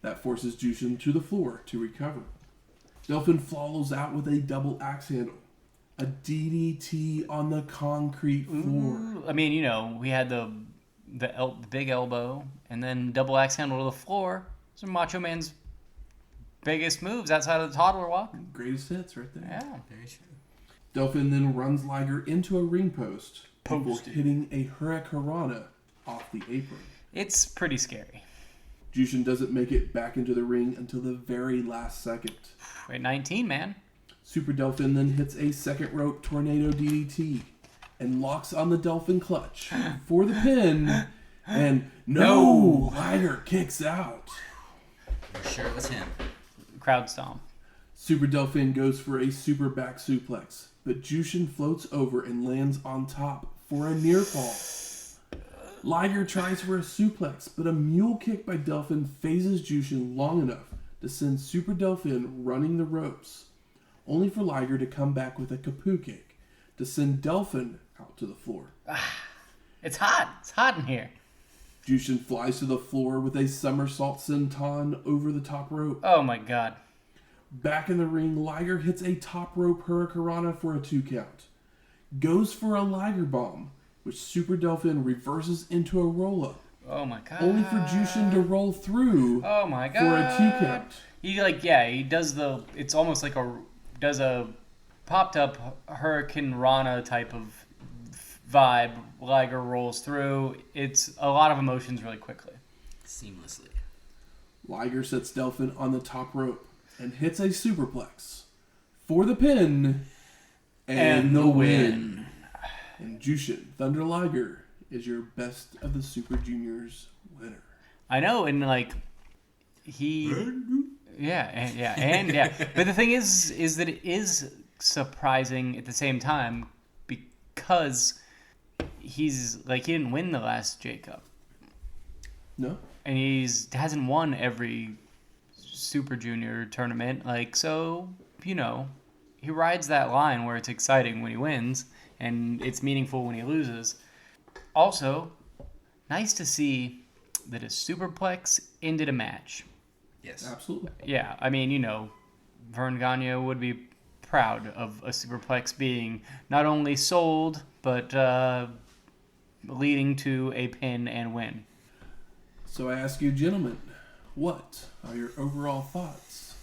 That forces Jushin to the floor to recover. Delfin follows out with a double axe handle, a DDT on the concrete floor. Ooh, I mean, we had the big elbow and then double axe handle to the floor. Those are Macho Man's biggest moves outside of the toddler walk. Greatest hits right there. Yeah. Very true. Delfin then runs Liger into a ring post before Posted. hitting a hurricanrana off the apron. It's pretty scary. Jushin doesn't make it back into the ring until the very last second. At 19, man. Super Delfin then hits a second rope tornado DDT and locks on the Delfin clutch for the pin. And no! Liger kicks out. For sure it was him. Crowd stomp. Super Delfin goes for a super back suplex, but Jushin floats over and lands on top for a near fall. Liger tries for a suplex, but a mule kick by Delfin phases Jushin long enough to send Super Delfin running the ropes, only for Liger to come back with a kapoo kick to send Delfin out to the floor. It's hot. It's hot in here. Jushin flies to the floor with a somersault senton over the top rope. Oh my god. Back in the ring, Liger hits a top rope hurricanrana for a 2 count. Goes for a Liger bomb, which Super Delfin reverses into a roll-up. Oh my god. Only for Jushin to roll through Oh my god. for a 2 count. He does it's almost like does a popped up Hurricane Rana type of vibe. Liger rolls through. It's a lot of emotions really quickly. Seamlessly. Liger sets Delfin on the top rope and hits a superplex for the pin and the win. And Jushin Thunder Liger is your best of the Super Juniors winner. I know, and he, yeah. But the thing is that it is surprising at the same time because he's he didn't win the last J Cup. No. And hasn't won every Super Junior tournament. So, he rides that line where it's exciting when he wins and it's meaningful when he loses. Also, nice to see that a superplex ended a match. Yes. Absolutely. Yeah, I mean, Vern Gagne would be proud of a superplex being not only sold, but leading to a pin and win. So I ask you, gentlemen, what are your overall thoughts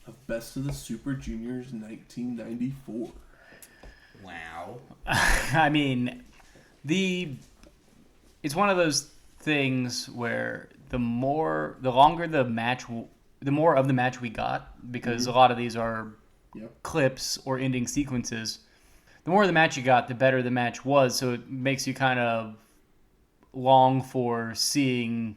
of Best of the Super Juniors 1994? Wow. I mean, it's one of those things where the more of the match we got, because a lot of these are clips or ending sequences. The more of the match you got, the better the match was. So it makes you kind of long for seeing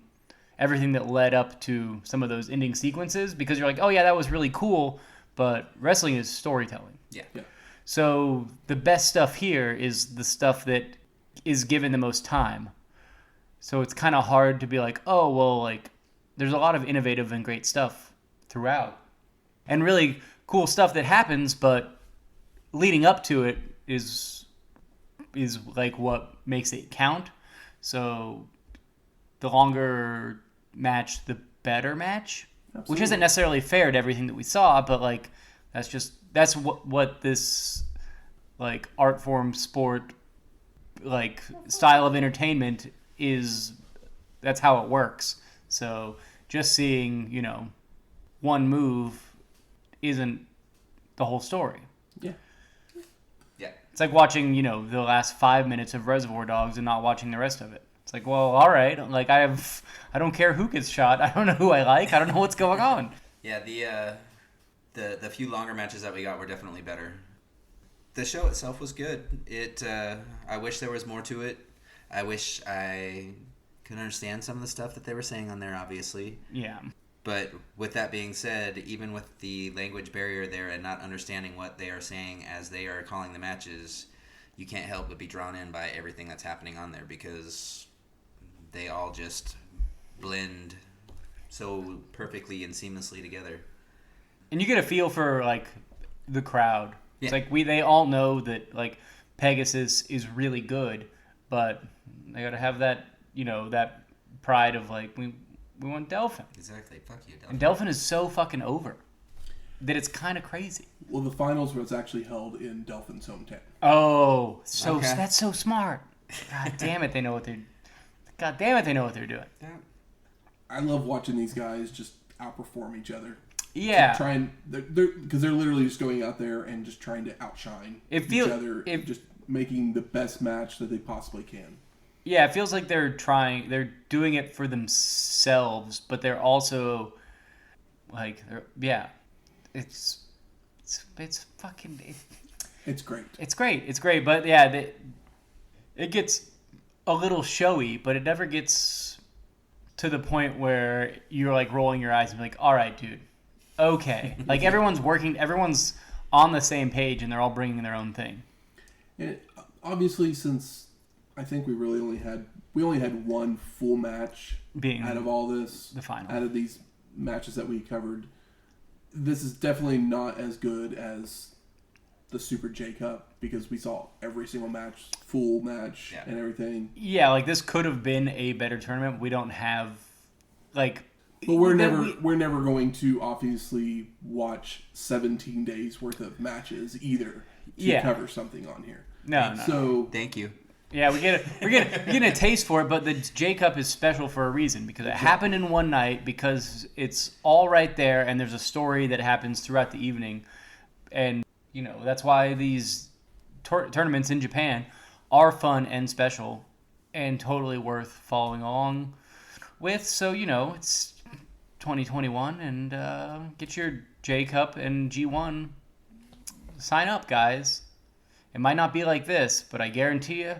everything that led up to some of those ending sequences, because you're like, oh yeah, that was really cool, but wrestling is storytelling. Yeah. So the best stuff here is the stuff that is given the most time. So it's kind of hard to be like, oh, well, there's a lot of innovative and great stuff throughout. And really cool stuff that happens, but leading up to it is what makes it count. So the longer match, the better match. Absolutely. Which isn't necessarily fair to everything that we saw, but that's what this art form, sport, style of entertainment is. That's how it works. So just seeing one move isn't the whole story. Yeah. It's like watching the last 5 minutes of Reservoir Dogs and not watching the rest of it. It's like, well, all right. I don't care who gets shot. I don't know who I like. I don't know what's going on. Yeah, the few longer matches that we got were definitely better. The show itself was good. I wish there was more to it. I wish I could understand some of the stuff that they were saying on there, obviously. Yeah. But with that being said, even with the language barrier there and not understanding what they are saying as they are calling the matches, you can't help but be drawn in by everything that's happening on there, because they all just blend so perfectly and seamlessly together. And you get a feel for the crowd. Yeah. It's they all know that Pegasus is really good, but they got to have that that pride of we want Delfin. Exactly. Fuck you, Delfin. And Delfin is so fucking over that it's kind of crazy. Well, the finals was actually held in Delfin's hometown. Oh, Okay. That's so smart. God damn it, they know what they're doing. Yeah. I love watching these guys just outperform each other. Yeah. Because they're literally just going out there and just trying to outshine each other, just making the best match that they possibly can. Yeah, it feels like they're doing it for themselves, but they're also it's fucking it's great. It's great, but yeah, it gets a little showy, but it never gets to the point where you're rolling your eyes and be like, all right, dude, okay. Everyone's on the same page and they're all bringing their own thing. And obviously, since I think we only had one full match being out of all this, the final, out of these matches that we covered, this is definitely not as good as the Super J Cup, because we saw every single match, full match, and everything. Yeah, this could have been a better tournament. We don't have But we're never going to obviously watch 17 days worth of matches either to cover something on here. No. So thank you. Yeah, we're getting a taste for it, but the J Cup is special for a reason because it happened in one night, because it's all right there, and there's a story that happens throughout the evening, and that's why these tournaments in Japan are fun and special, and totally worth following along with. So it's 2021, and get your J Cup and G1. Sign up, guys. It might not be like this, but I guarantee you,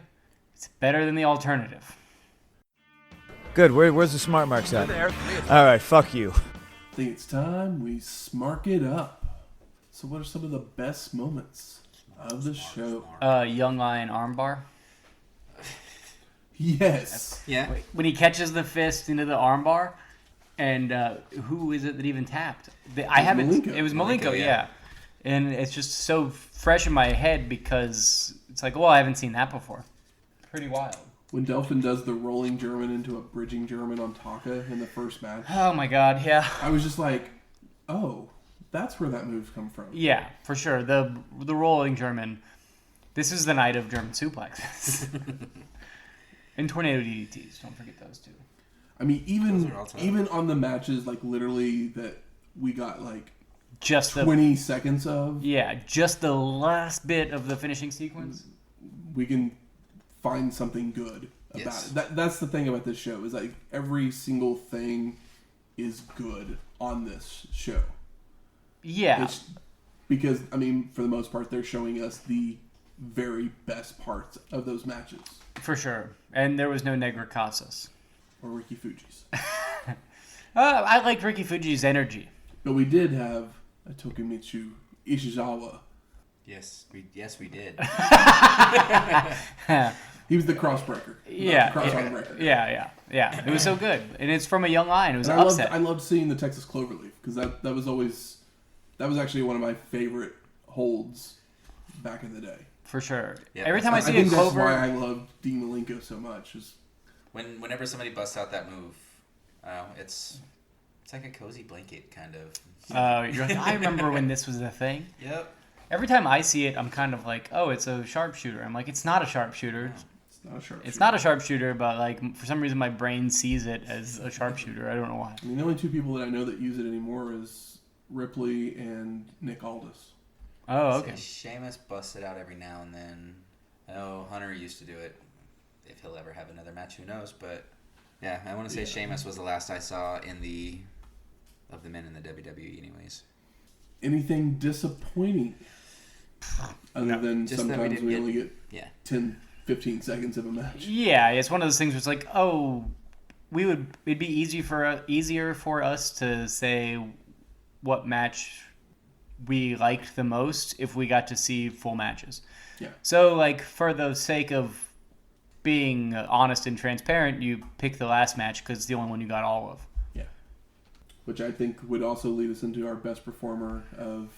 it's better than the alternative. Good. Where's the smart marks at? All right, fuck you. I think it's time we smark it up. So what are some of the best moments of the show? Young Lion armbar. Yes. Yeah. When he catches the fist into the armbar, and who is it that even tapped? Malenko. It was Malenko, Malenko, yeah. And it's just so fresh in my head because it's like, well, I haven't seen that before. Pretty wild. When Delfin does the rolling German into a bridging German on Taka in the first match. Oh my god, yeah. I was just like, oh, that's where that move's come from. Yeah, for sure. The rolling German. This is the night of German suplexes. And tornado DDTs. Don't forget those two. I mean, Those are all tough. even on the matches, like literally that we got like Just 20 seconds of, just the last bit of the finishing sequence. we can find something good about Yes. it. That's the thing about this show, is like every single thing is good on this show. Yeah. It's because, I mean, for the most part, they're showing us the very best parts of those matches. For sure. And there was no Negra Casas. Or Ricky Fuji's. I like Ricky Fuji's energy. But we did have a Tokimitsu Ishizawa. Yes, we did. He was the crossbreaker. Yeah. Cross-arm breaker. Yeah. It was so good. And it's from a young lion. It was And an upset. I loved seeing the Texas Cloverleaf, because that was actually one of my favorite holds back in the day. For sure. Yeah, Every time I see a think that's Clover... why I loved Dean Malenko so much. Whenever somebody busts out that move, it's like a cozy blanket kind of. you're like, I remember when this was a thing. Yep. Every time I see it, I'm kind of like, oh, it's a sharpshooter. I'm like, it's not a sharpshooter. It's not a sharpshooter. It's not a sharpshooter, but like for some reason my brain sees it as a sharpshooter. I don't know why. I mean, the only two people that I know that use it anymore is Ripley and Nick Aldis. Oh, okay. Sheamus busts it out every now and then. I know Hunter used to do it. If he'll ever have another match, who knows? But yeah, I want to say Sheamus was the last I saw of the men in the WWE, anyways. Anything disappointing? Other than just that we sometimes didn't we get- only get Yeah. 10, 15 seconds of a match. Yeah, it's one of those things where it's like, oh, it'd be easier for us to say what match we liked the most if we got to see full matches. Yeah. So, like, for the sake of being honest and transparent, you pick the last match because it's the only one you got all of. Yeah. Which I think would also lead us into our best performer of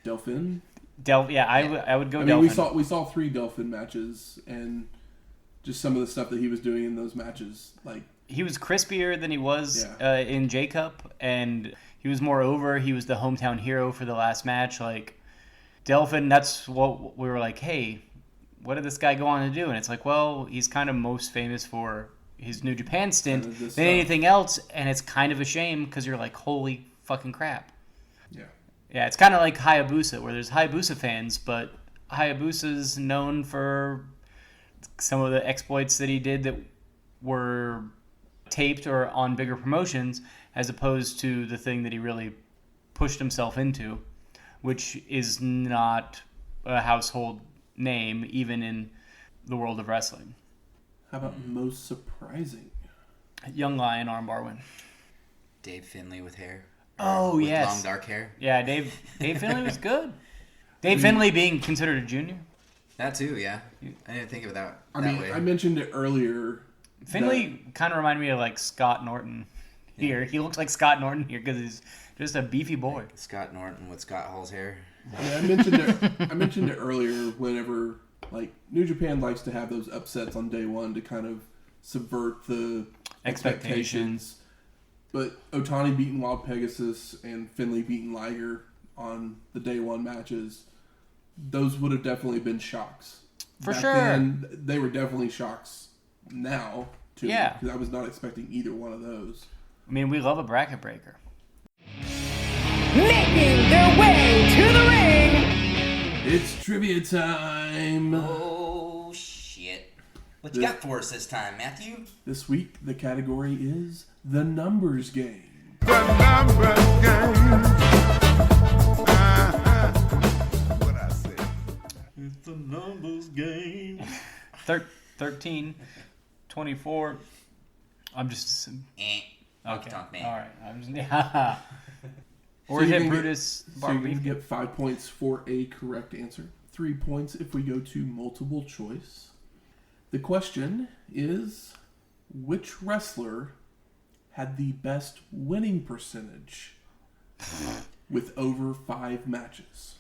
Delfin. I would go I mean, Delfin. we saw 3 Delfin matches, and just some of the stuff that he was doing in those matches, like, He was crispier than he was Yeah. in J-Cup, and he was more over. He was the hometown hero for the last match. Like, Delfin, that's what we were like, hey, what did this guy go on to do? And it's like, well, he's kind of most famous for his New Japan stint Kind of than this stuff. anything else, and it's kind of a shame because you're like, holy fucking crap. yeah. Yeah, it's kind of like Hayabusa, where there's Hayabusa fans, but Hayabusa's known for some of the exploits that he did that were taped or on bigger promotions, as opposed to the thing that he really pushed himself into, which is not a household name, even in the world of wrestling. How about most surprising? Young Lion armbar win. Dave Finley with hair. Oh, with yes. long dark hair. Yeah, Dave Finley was good. Dave Finley being considered a junior. That too, yeah. I didn't think of it that I that mean, way. I mentioned it earlier. Finley kind of reminded me of like Scott Norton here. He looks like Scott Norton here because he's just a beefy boy. Scott Norton with Scott Hall's hair. I mean, I mentioned it earlier. Whenever, like, New Japan likes to have those upsets on day one to kind of subvert the expectations. But Otani beating Wild Pegasus and Finley beating Liger on the day one matches, those would have definitely been shocks. For Back sure. then, they were definitely shocks now, too. Yeah. Because I was not expecting either one of those. I mean, we love a bracket breaker. Making their way to the ring. It's trivia time! Oh, shit. What you got for us this time, Matthew? This week, the category is the numbers game. The numbers game. What I say? It's the numbers game. 13, 24. I'm just... Okay. Talk, man. All right. I'm just... Yeah. Or So you hit can Brutus. So you're going to get 5 points for a correct answer. 3 points if we go to multiple choice. The question is, which wrestler had the best winning percentage with over 5 matches?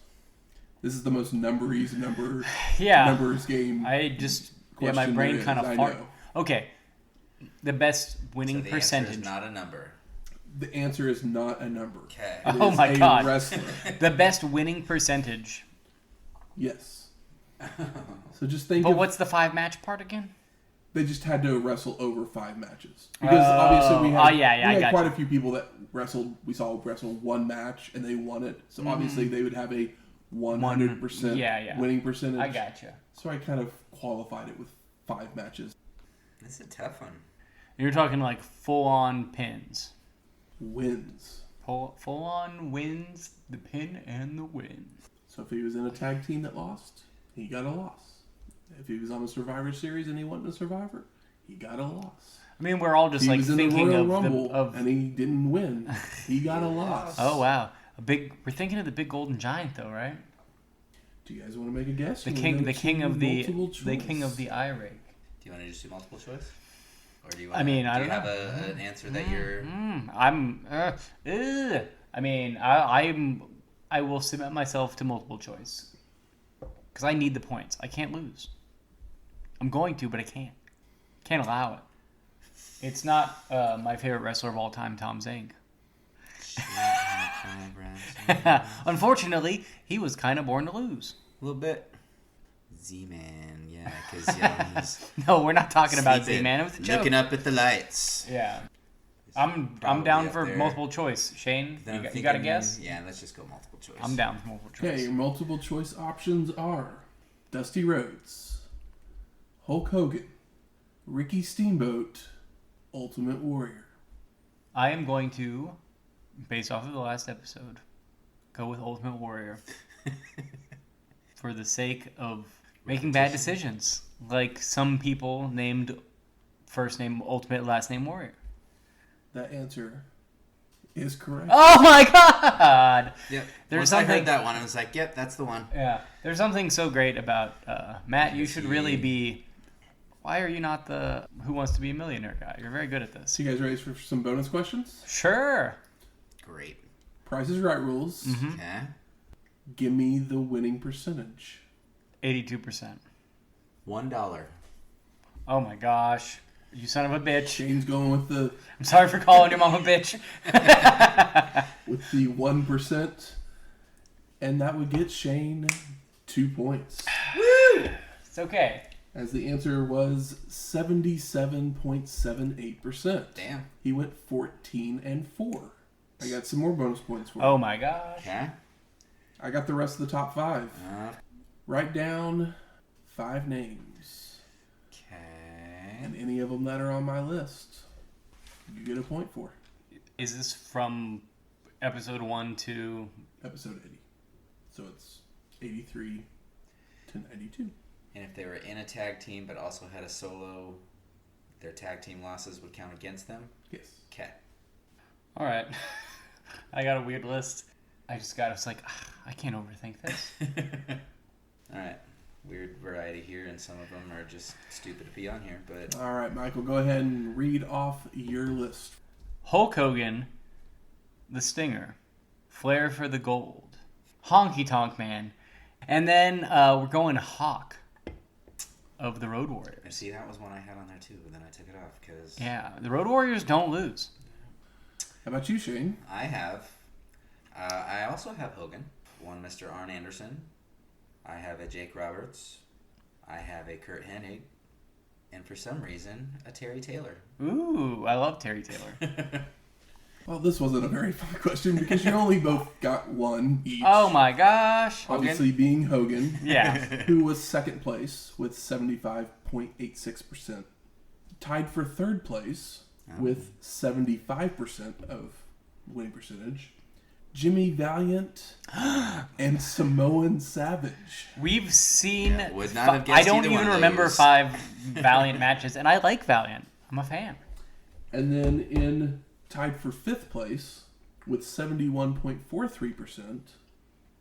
This is the most numbers game. I just... Yeah, my question brain there kind is, of I fart. know. Okay. The best winning So the percentage. answer is not a number. The answer is not a number. Okay. It Oh is my a God. wrestler. The best winning percentage. Yes. So just think But of... what's the 5-match part again? They just had to wrestle over 5 matches. Because obviously we had, I we had got quite you. a few people that we saw wrestle 1 match and they won it. So obviously they would have a 100% winning percentage. I gotcha. So I kind of qualified it with 5 matches. This is a tough one. You're talking like full-on pins. Wins. Full-on wins, the pin and the win. So if he was in a tag team that lost, he got a loss. If he was on a Survivor Series and he wasn't a Survivor, he got a loss. I mean, we're all just He like was in the thinking Royal of Rumble and he didn't win. He got a loss. Oh wow, we're thinking of the big golden giant though, right? Do you guys want to make a guess? The Or king, go the king to of the multiple choice? eye rake. Do you want to just do multiple choice? Or do you want I mean, I do you don't have an answer that you're... I mean, I will submit myself to multiple choice because I need the points. I can't lose. I'm going to, but I can't. Can't allow it. It's not my favorite wrestler of all time, Tom Zink. Unfortunately, he was kind of born to lose. A little bit. Z-Man, yeah, because he's No, we're not talking about sleeping, Z-Man. It was a joke. looking up at the lights. Yeah. I'm Probably down up for there. multiple choice. Shane, Then I'm you got a thinking, guess? Yeah, let's just go multiple choice. I'm down for multiple choice. Okay, your multiple choice options are Dusty Rhodes, Hulk Hogan, Ricky Steamboat, Ultimate Warrior. I am going to, based off of the last episode, go with Ultimate Warrior for the sake of making bad decisions. Like some people named first name Ultimate, last name Warrior. That answer is correct. Oh my god! Yep. There's Once I something- heard that one, I was like, yep, that's the one. Yeah, there's something so great about Matt. You should really be. Why are you not the Who Wants to Be a Millionaire guy? You're very good at this. So you guys ready for some bonus questions? Sure. Great. Price is Right rules. Mm-hmm. Okay. Give me the winning percentage. 82%. $1. Oh my gosh. You son of a bitch. Shane's going with the I'm sorry for calling your mom a bitch. 1%, and that would get Shane 2 points. Woo! It's okay. As the answer was 77.78%. Damn. He went 14-4. I got some more bonus points for you. Oh my gosh. Okay. I got the rest of the top 5. Uh, Write down 5 names, Okay. and any of them that are on my list, you get a point for. Is this from episode 1 to... Episode 80. So it's 83 to 92. And if they were in a tag team but also had a solo, their tag team losses would count against them? Yes. Okay. All right. I got a weird list. I was like, I can't overthink this. All right. Weird variety here, and some of them are just stupid to be on here, but... All right, Michael, go ahead and read off your list. Hulk Hogan, the Stinger, Flair for the Gold, Honky Tonk Man, and then we're going Hawk of the Road Warriors. See, that was one I had on there too, but then I took it off because... Yeah, the Road Warriors don't lose. How about you, Shane? I also have Hogan. One Mr. Arn Anderson. I have a Jake Roberts. I have a Kurt Hennig. And for some reason, a Terry Taylor. Ooh, I love Terry Taylor. Well, this wasn't a very fun question because you only both got one each. Oh my gosh. Obviously being Hogan. Yeah. Who was second place with 75.86%. Tied for third place with 75% of winning percentage. Jimmy Valiant and Samoan Savage. We've seen... would not have guessed I don't either one even of remember those. 5 Valiant matches, and I like Valiant. I'm a fan. And then tied for fifth place with 71.43%,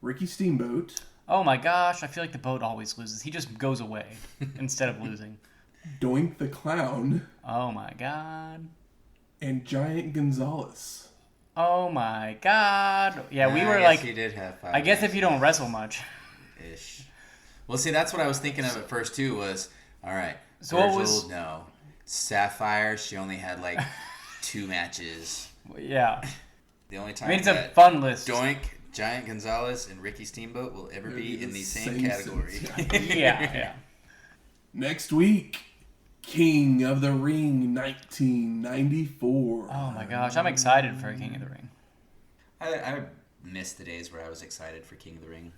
Ricky Steamboat. Oh my gosh, I feel like the boat always loses. He just goes away instead of losing. Doink the Clown. Oh my god. And Giant Gonzalez. Oh my god. Yeah, we were I like... guess you did have 5. I guess if you don't wrestle much. Ish. Well, see, that's what I was thinking of at first, too, was, all right, So what Virgil, was- no. Sapphire, she only had, like, 2 matches. Yeah. The only time I mean, it's a that fun list. Doink, Giant Gonzalez, and Ricky Steamboat will ever be in the same category. sentence, Yeah. Next week, King of the Ring 1994. Oh my gosh, I'm excited for King of the Ring. I miss the days where I was excited for King of the Ring.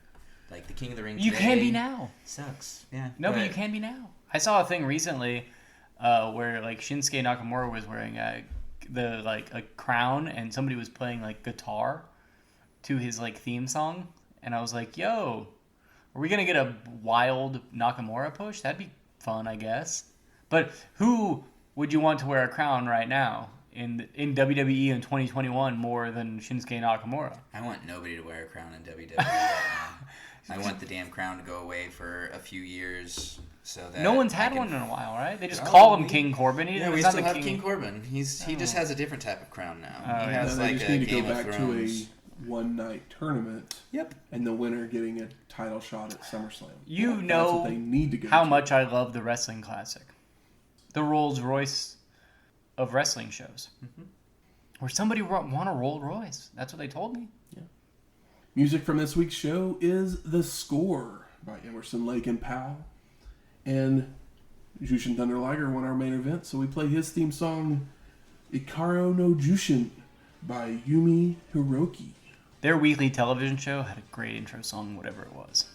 Like, the King of the Ring You today can be now. sucks. Yeah. No, but you can be now. I saw a thing recently where like Shinsuke Nakamura was wearing a crown and somebody was playing like guitar to his like theme song, and I was like, "Yo, are we gonna get a wild Nakamura push? That'd be fun, I guess." But who would you want to wear a crown right now in WWE in 2021 more than Shinsuke Nakamura? I want nobody to wear a crown in WWE right now. I want the damn crown to go away for a few years so that No one's I had can- one in a while, right? They just Oh, call him we- King Corbin. Yeah, we It's not still the have King Corbin. He just has a different type of crown now. Oh, He yeah. has They like just a need to Game go of back Thrones. to a one-night tournament. Yep. And the winner getting a title shot at SummerSlam. You That's know what they need to go how to. much I love the Wrestling Classic. The Rolls Royce of wrestling shows. Where somebody won a Rolls Royce. That's what they told me. Music from this week's show is The Score by Emerson, Lake, and Powell. And Jushin Thunder Liger won our main event, so we play his theme song, Ikari No Jyushin by Yumi Hiroki. Their weekly television show had a great intro song, whatever it was.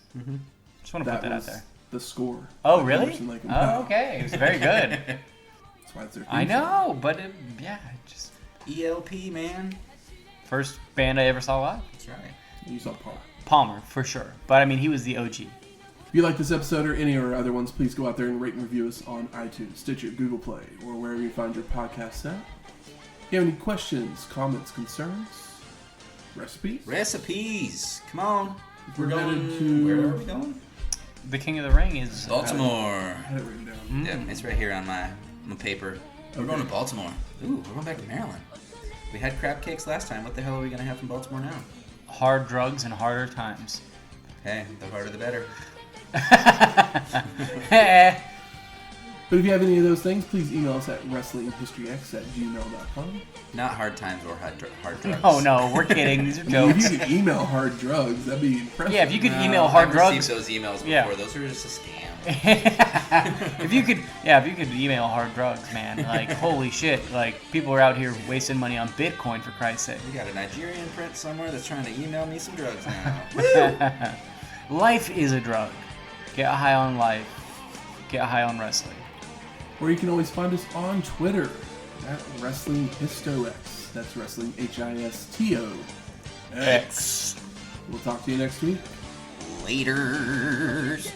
Just want to put that out was there. The Score. Oh, by really? Emerson, Lake, and Powell. Oh, okay. It was very good. That's why it's their theme I song. know, but just ELP, man. first band I ever saw live. That's right. You saw Paul. Palmer, for sure. But I mean, he was the OG. If you like this episode or any of our other ones, please go out there and rate and review us on iTunes, Stitcher, Google Play, or wherever you find your podcasts at. If you have any questions, comments, concerns, recipes? Recipes. Come on. We're going headed to- Where are we going? The King of the Ring is... Baltimore. I had it written down. Yeah, it's right here on my paper. We're going to Baltimore. Ooh, we're going back to Maryland. We had crab cakes last time. What the hell are we going to have from Baltimore now? hard drugs and harder times. Hey, the harder the better. But if you have any of those things, please email us at wrestlinghistoryx@gmail.com. Not hard times or hard drugs. Oh no, we're kidding. These are If jokes. you could email hard drugs, that'd be impressive. Yeah, if you could No, email hard I've drugs. received those emails before. Yeah. Those are just a scam. if you could email hard drugs, man, like holy shit, like people are out here wasting money on Bitcoin for Christ's sake. We got a Nigerian prince somewhere that's trying to email me some drugs now. Life is a drug. Get high on life. Get high on wrestling. Or you can always find us on Twitter at WrestlingHistoX. That's Wrestling HISTO. X. We'll talk to you next week. Laters.